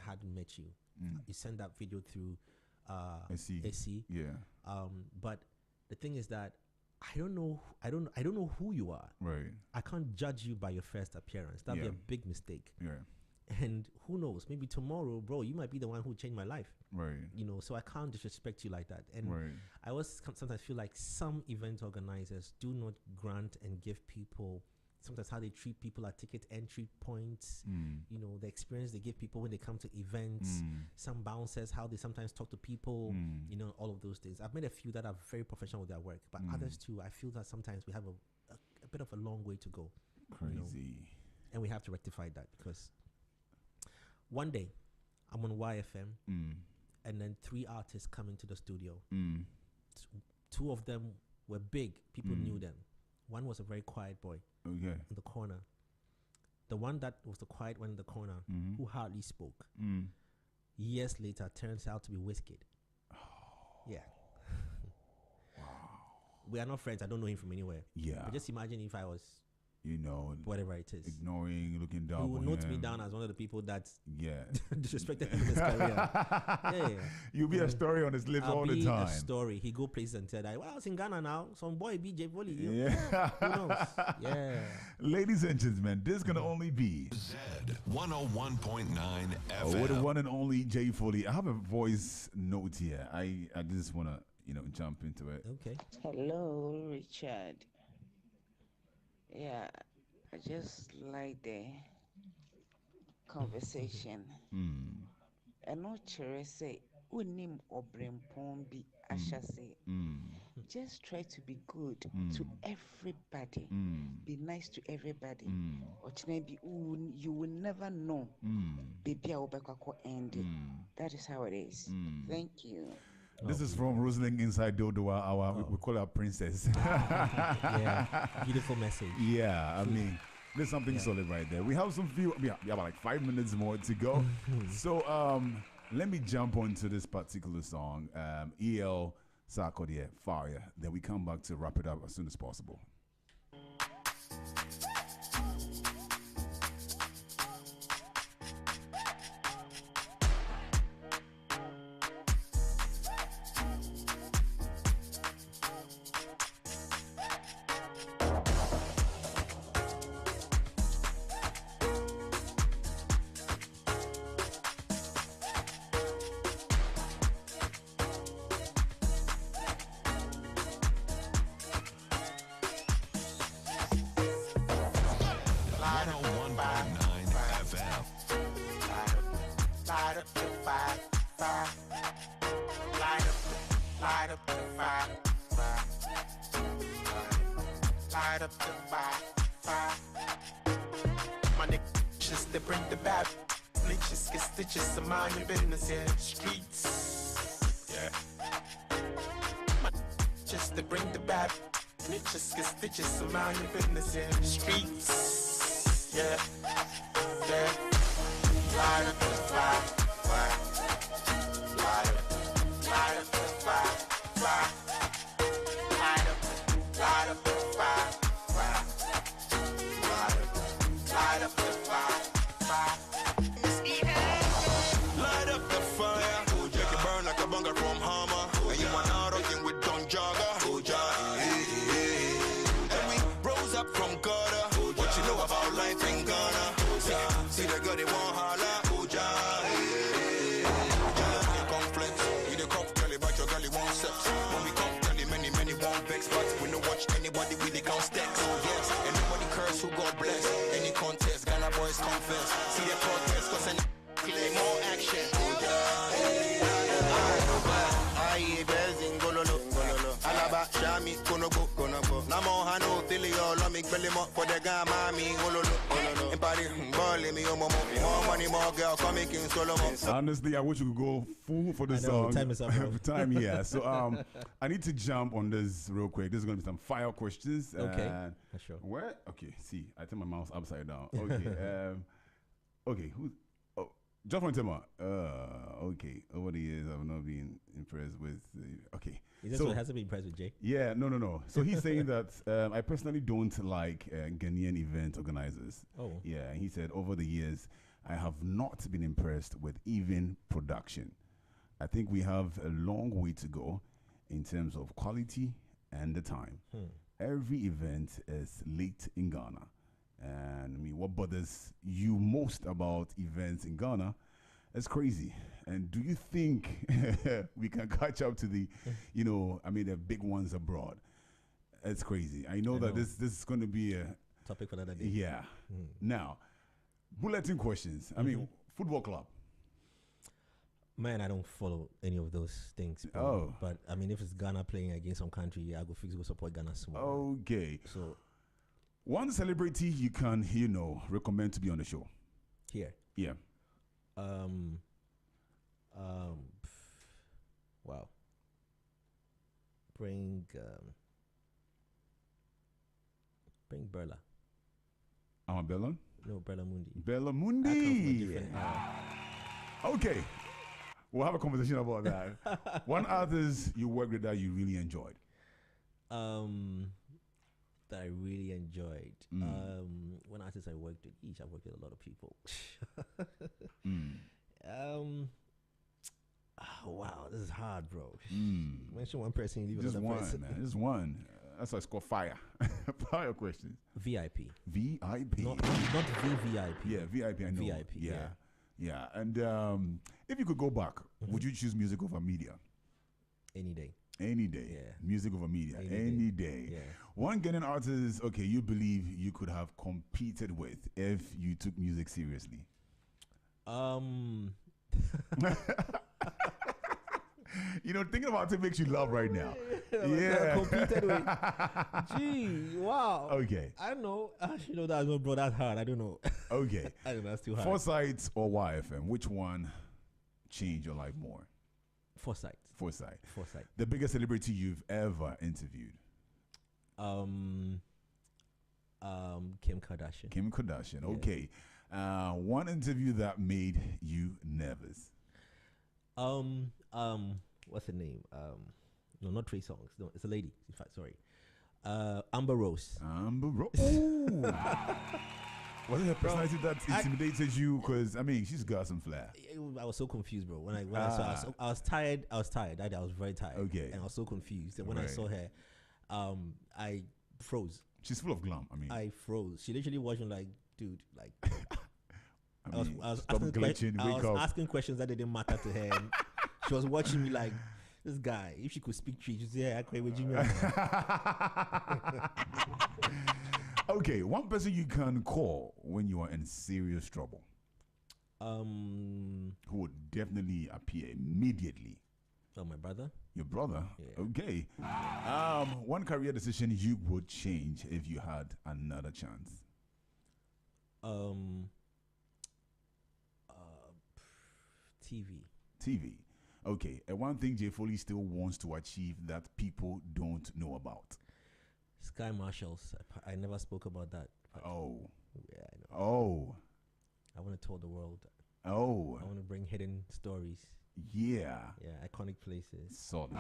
hadn't met you. You sent that video through AC. Yeah. But the thing is that I don't know who you are. Right. I can't judge you by your first appearance. That'd be a big mistake. Yeah. And who knows, maybe tomorrow, bro, you might be the one who changed my life. Right. You know, so I can't disrespect you like that. And I always sometimes feel like some event organizers do not grant and give people sometimes how they treat people at ticket entry points, you know, the experience they give people when they come to events, some bouncers, how they sometimes talk to people, you know, all of those things. I've met a few that are very professional with their work, but others too, I feel that sometimes we have a bit of a long way to go. Crazy. You know? And we have to rectify that, because one day I'm on YFM and then 3 artists come into the studio. 2 of them were big. People knew them. One was a very quiet boy in the corner. The one that was the quiet one in the corner, who hardly spoke, years later turns out to be Wizkid. Yeah. Wow. We are not friends. I don't know him from anywhere. Yeah. But just imagine if I was, you know, whatever it is, ignoring, looking down. He will note me down as one of the people that disrespected him in his career. Yeah. You'll be a story on his lips all the time. A story. He go places and said, "Well, I was in Ghana now. Some boy BJ Foley." Yeah. Who knows? Yeah. Ladies and gentlemen, this can only be Z101.9 FM. With the one and only J Foley. I have a voice note here. I just want to, you know, jump into it. Okay. Hello, Richard. Yeah, I just like the conversation. And not say unim obrempon bi ashase. Just try to be good to everybody. Be nice to everybody. Or you will never know. Baby, I will end. That is how it is. Thank you. This is from Rosalind inside Dodoa, we call her princess. Yeah, beautiful message. Yeah, I mean, there's something solid right there. We have we have about like 5 minutes more to go. So let me jump onto this particular song, EL Sarkodie, Fire. Then we come back to wrap it up as soon as possible. konoko. Namo hano tilio lo mi belimo for the gama mi ololo. Empari ball me omomo. More money, more girl coming King Solomon. Honestly, I wish we could go full for the song. Time is up, bro. Time, yeah. So I need to jump on this real quick. This is going to be some fire questions. Okay. Sure. Where? Okay. See, I turn my mouse upside down. Okay. Okay. Who? Oh, John Fontema. Okay. Over the years, I've not been impressed with. Okay. So hasn't been impressed with Jay. Yeah. No. So he's saying that I personally don't like Ghanaian event organizers. Oh. Yeah. And he said over the years, I have not been impressed with even production. I think we have a long way to go in terms of quality and the time. Every event is late in Ghana. And I mean, what bothers you most about events in Ghana is crazy. And do you think we can catch up to the, the big ones abroad? It's crazy. I know that this is going to be a topic for another day. Yeah. Now, bulletin questions. I mean, football club. Man, I don't follow any of those things. But I mean, if it's Ghana playing against some country, I go support Ghana small. Okay. So, one celebrity you can, recommend to be on the show. Here. Yeah. Wow. Bring Berla. Bella? No, Bella Mundi. Bella Mundi. Okay. We'll have a conversation about that. One artist you worked with that you really enjoyed? That I really enjoyed. One artist I worked with, I've worked with a lot of people. Wow, this is hard, bro. Mention one person, leave just another one, person. Man. Just one. That's why it's called fire. Fire questions. VIP. VIP. Not VVIP. Yeah, VIP, I know. VIP, yeah. And if you could go back, would you choose music over media? Any day. Any day. Yeah. Music over media. Any day. Yeah. One Ghanaian artist, okay, you believe you could have competed with if you took music seriously? Thinking about it makes you laugh right now. Yeah. Competed with. Gee, wow. Okay. I don't know. That's not bro. That's hard. I don't know. Okay. I don't know. That's too hard. Foresight or YFM? Which one changed your life more? Foresight. The biggest celebrity you've ever interviewed? Kim Kardashian. Kim Kardashian. Yeah. Okay. One interview that made you nervous? What's her name? No, not Trey Songz. No, it's a lady. In fact, sorry. Amber Rose. Amber Rose. Was it her personality that intimidated you? Because she's got some flair. I was so confused, bro. When I saw her, I was tired. I was very tired. Okay. And I was so confused. And when I saw her, I froze. She's full of glam. I froze. She literally wasn't like, dude, like. I was asking questions that didn't matter to her. And she was watching me like, this guy, if she could speak tree, she'd say, I can't with Jimmy. Okay, one person you can call when you are in serious trouble. Who would definitely appear immediately? Oh, my brother. Your brother? Yeah. Okay. One career decision you would change if you had another chance. TV. Okay. And one thing Jay Foley still wants to achieve that people don't know about. Sky Marshals. I never spoke about that. Oh. Yeah, I know. Oh. I want to tour the world. Oh. I want to bring hidden stories. Yeah. Yeah, iconic places. Solid.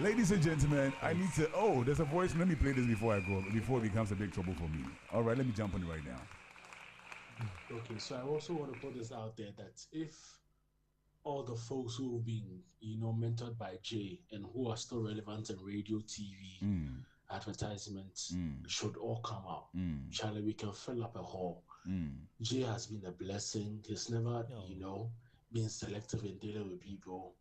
Ladies and gentlemen, I need to... Oh, there's a voice. Let me play this before I go, before it becomes a big trouble for me. All right, let me jump on it right now. Okay, so I also want to put this out there that if all the folks who have been, mentored by Jay and who are still relevant in radio, TV, advertisements, should all come out. Charlie, we can fill up a hall. Jay has been a blessing. He's never, been selective in dealing with people.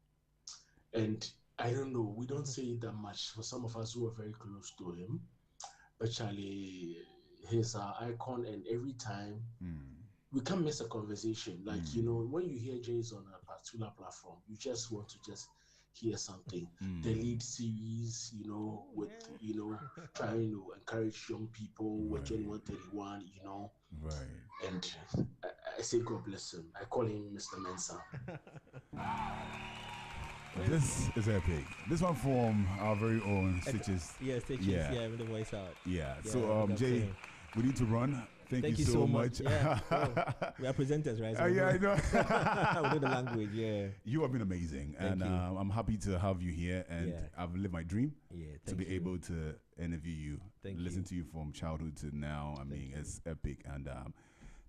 And I don't know, we don't say it that much for some of us who are very close to him. But Charlie, he's our icon, and every time we can't miss a conversation. Like, when you hear Jay's on a particular platform, you just want to just hear something. The lead series, with trying to encourage young people watching 131, Right. And I say God bless him. I call him Mr. Mensa. This is epic. This one from our very own Stitches. Yeah, Stitches. Yeah, with the voice out. Yeah. So, Jay, we need to run. Thank you so much. Yeah, we are presenters, right? So yeah, I know. we know the language. Yeah. You have been amazing, and I'm happy to have you here. And I've lived my dream to be able to interview you, listen to you from childhood to now. I mean, it's epic, and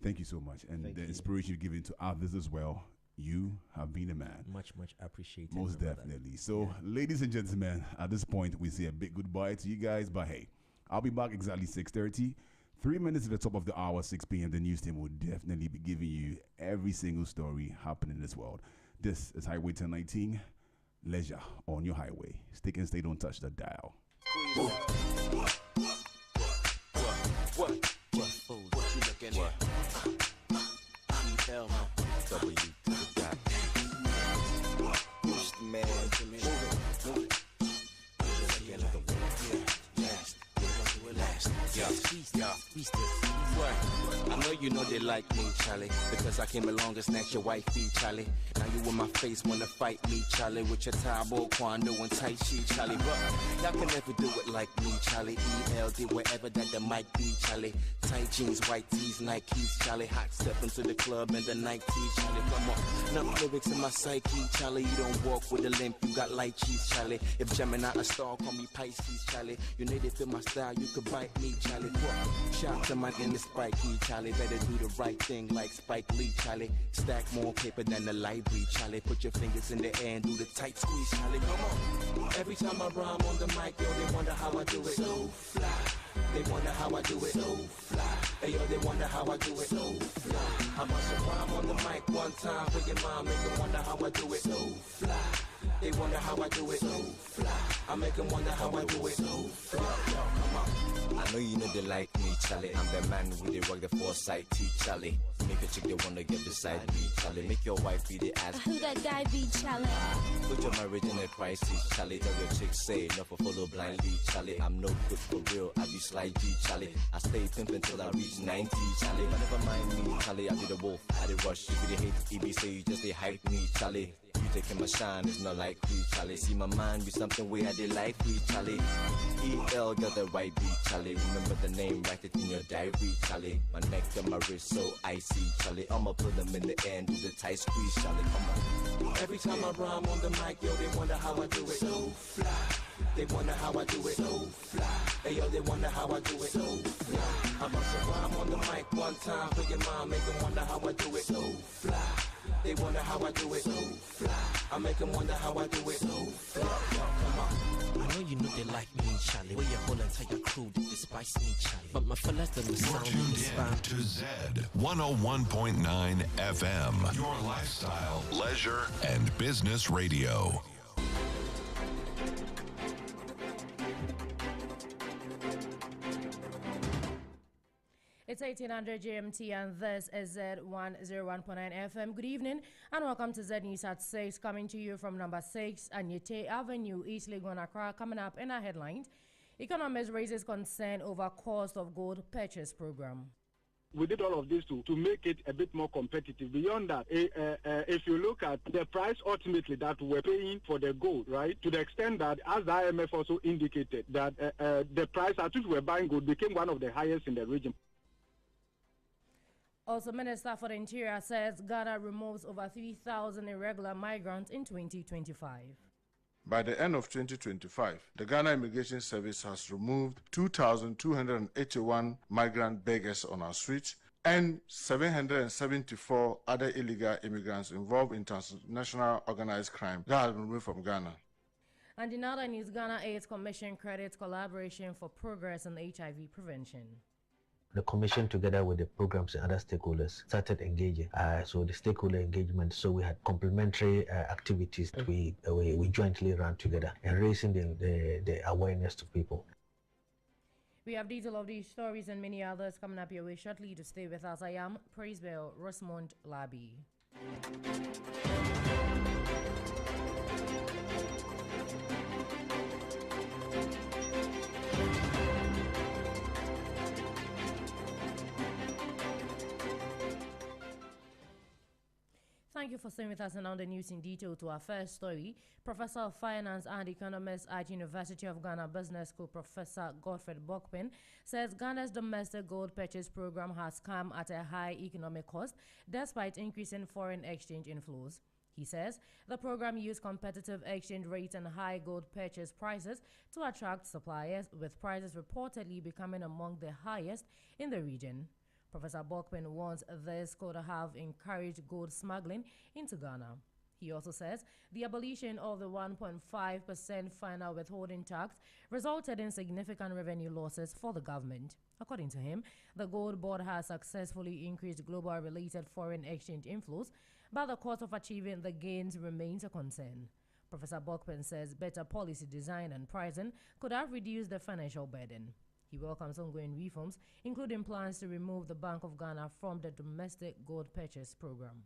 thank you so much. And the inspiration you've given to others as well. You have been a man. Much appreciated. Most definitely. So, ladies and gentlemen, at this point, we say a big goodbye to you guys. But hey, I'll be back exactly 6:30. 3 minutes at the top of the hour, 6 p.m. The news team will definitely be giving you every single story happening in this world. This is Highway 1019. Leisure on your highway. Stick and stay, don't touch the dial. What you looking at? E-L, W to the dot. Push the man. Move it. I know you know they like me, Charlie, because I came along and snatched your wifey, Charlie. Now you in my face wanna fight me, Charlie, with your Tabo, Kwando, and Tai Chi, Charlie. But y'all can never do it like me, Charlie. ELD, wherever that the mic be, Charlie. Tight jeans, white tees, Nikes, Charlie. Hot step into the club and the night tees, Charlie. Come on, enough lyrics in my psyche, Charlie. You don't walk with a limp, you got light cheese, Charlie. If Gemini a star, call me Pisces, Charlie. You need it to my style, you could bite me, Charlie. Shout to my inner spiky, Charlie. Better do the right thing like Spike Lee, Charlie. Stack more paper than the library, Charlie. Put your fingers in the air and do the tight squeeze, Charlie. Come on. Every time I rhyme on the mic, yo, they wonder how I do it. So fly. They wonder how I do it. So fly. Hey, yo, they wonder how I do it. So fly. I must rhyme on the mic one time for your mom. Make them wonder how I do it. So fly. They wonder how I do it. So fly. I make them wonder how I do it. So fly. Yo, come on. I know you know they like me, Charlie. I'm the man with the rock, the foresight, T, Charlie. Make a chick they wanna get beside me, Charlie. Make your wife be the ass. Who that guy be, Charlie? Put your marriage in a crisis, Charlie. Tell your chick say never follow blindly, Charlie. I'm no good for real, I be sly G, Charlie. I stay pimp until I reach 90, Charlie. But never mind me, Charlie. I be the wolf, I the rush. If you the hate, EB say you just they hype me, Charlie. You taking my shine, it's not like we, Charlie. See my mind be something way I did like we, Charlie. EL got the right beat, Charlie. Remember the name, write it in your diary, Charlie. My neck and my wrist so icy, Charlie. I'ma put them in the air and do the tight squeeze, Charlie. Come on. Every time I rhyme on the mic, yo, they wonder how I do it. So fly. They wonder how I do it. So fly. Hey, yo, they wonder how I do it. So fly. I must rhyme on the mic one time for your mom. Make them wonder how I do it. So fly. They wonder how I do it. So fly. I make them wonder how I do it. So fly. Yo, come on. I know you know they like me, Charlie. Where your whole entire crew, they despise me, Charlie. But my fellas, them is sound in the span. To Z 101.9 FM. Your lifestyle, leisure, and business radio. It's 1800 GMT and this is Z101.9 FM. Good evening and welcome to Z News at 6, coming to you from number 6 Anyete Avenue, East Legon, Accra. Coming up in our headlines, economists raises concern over cost of gold purchase program. We did all of this to make it a bit more competitive. Beyond that, if you look at the price ultimately that we're paying for the gold, right, to the extent that, as the IMF also indicated, that the price at which we're buying gold became one of the highest in the region. Also, Minister for the Interior says Ghana removes over 3,000 irregular migrants in 2025. By the end of 2025, the Ghana Immigration Service has removed 2,281 migrant beggars on our streets and 774 other illegal immigrants involved in transnational organized crime that have been removed from Ghana. And in other news, Ghana AIDS Commission credits collaboration for progress in HIV prevention. The Commission, together with the programs and other stakeholders, started engaging. So the stakeholder engagement, so we had complementary activities that we jointly ran together and raising the awareness to people. We have detail of these stories and many others coming up your way shortly. To stay with us, I am Praise Bell Rosamond Labi. Thank you for staying with us and now the news in detail to our first story. Professor of Finance and Economist at University of Ghana Business School, Professor Godfrey Bokpin, says Ghana's domestic gold purchase program has come at a high economic cost despite increasing foreign exchange inflows. He says the program used competitive exchange rates and high gold purchase prices to attract suppliers, with prices reportedly becoming among the highest in the region. Professor Bokpin warns this could have encouraged gold smuggling into Ghana. He also says the abolition of the 1.5% final withholding tax resulted in significant revenue losses for the government. According to him, the Gold Board has successfully increased global-related foreign exchange inflows, but the cost of achieving the gains remains a concern. Professor Bokpin says better policy design and pricing could have reduced the financial burden. He welcomes ongoing reforms, including plans to remove the Bank of Ghana from the domestic gold purchase program.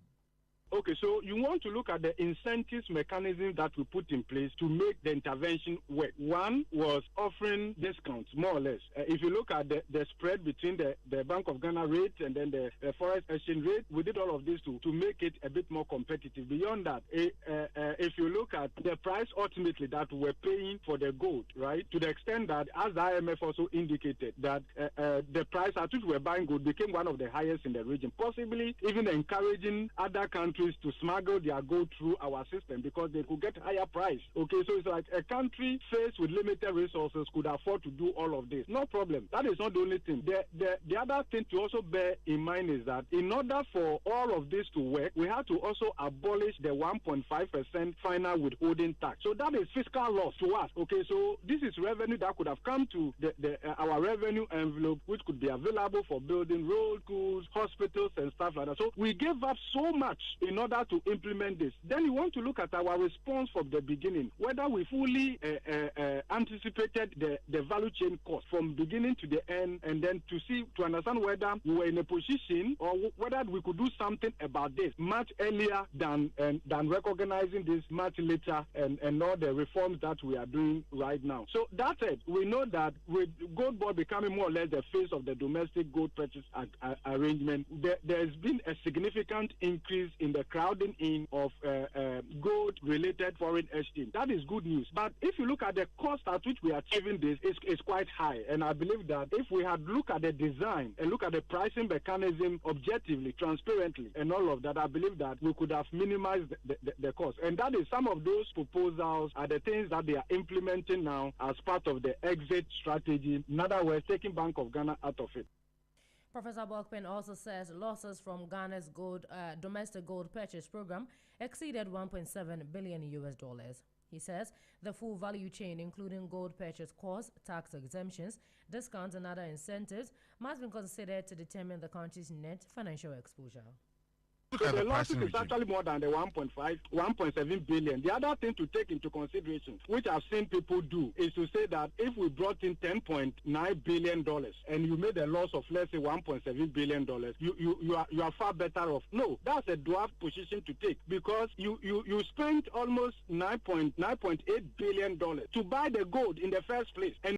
Okay, so you want to look at the incentives mechanism that we put in place to make the intervention work. One was offering discounts, more or less. If you look at the spread between the Bank of Ghana rate and then the foreign exchange rate, we did all of this to make it a bit more competitive. Beyond that, if you look at the price ultimately that we're paying for the gold, right, to the extent that, as the IMF also indicated, that the price at which we're buying gold became one of the highest in the region, possibly even encouraging other countries to smuggle their gold through our system because they could get higher price. Okay, so it's like a country faced with limited resources could afford to do all of this. No problem. That is not the only thing. The other thing to also bear in mind is that in order for all of this to work, we have to also abolish the 1.5% final withholding tax. So that is fiscal loss to us. Okay, so this is revenue that could have come to our revenue envelope, which could be available for building roads, schools, hospitals, and stuff like that. So we gave up so much in order to implement this. Then you want to look at our response from the beginning, whether we fully anticipated the value chain cost from beginning to the end, and then to understand whether we were in a position or whether we could do something about this much earlier than recognizing this much later and all the reforms that we are doing right now. So that said, we know that with Gold Board becoming more or less the face of the domestic gold purchase arrangement, there's been a significant increase in the crowding in of gold-related foreign exchange. That is good news. But if you look at the cost at which we are achieving this, it's quite high. And I believe that if we had looked at the design and look at the pricing mechanism objectively, transparently, and all of that, I believe that we could have minimized the cost. And that is some of those proposals are the things that they are implementing now as part of the exit strategy. In other words, taking Bank of Ghana out of it. Professor Bokpin also says losses from Ghana's domestic gold purchase program exceeded $1.7 billion. He says the full value chain, including gold purchase costs, tax exemptions, discounts, and other incentives, must be considered to determine the country's net financial exposure. So the losses is actually more than the 1.7 billion. The other thing to take into consideration, which I've seen people do, is to say that if we brought in $10.9 billion and you made a loss of, let's say, $1.7 billion, you are far better off. No, that's a dwarf position to take because you spent almost $9.8 billion to buy the gold in the first place. And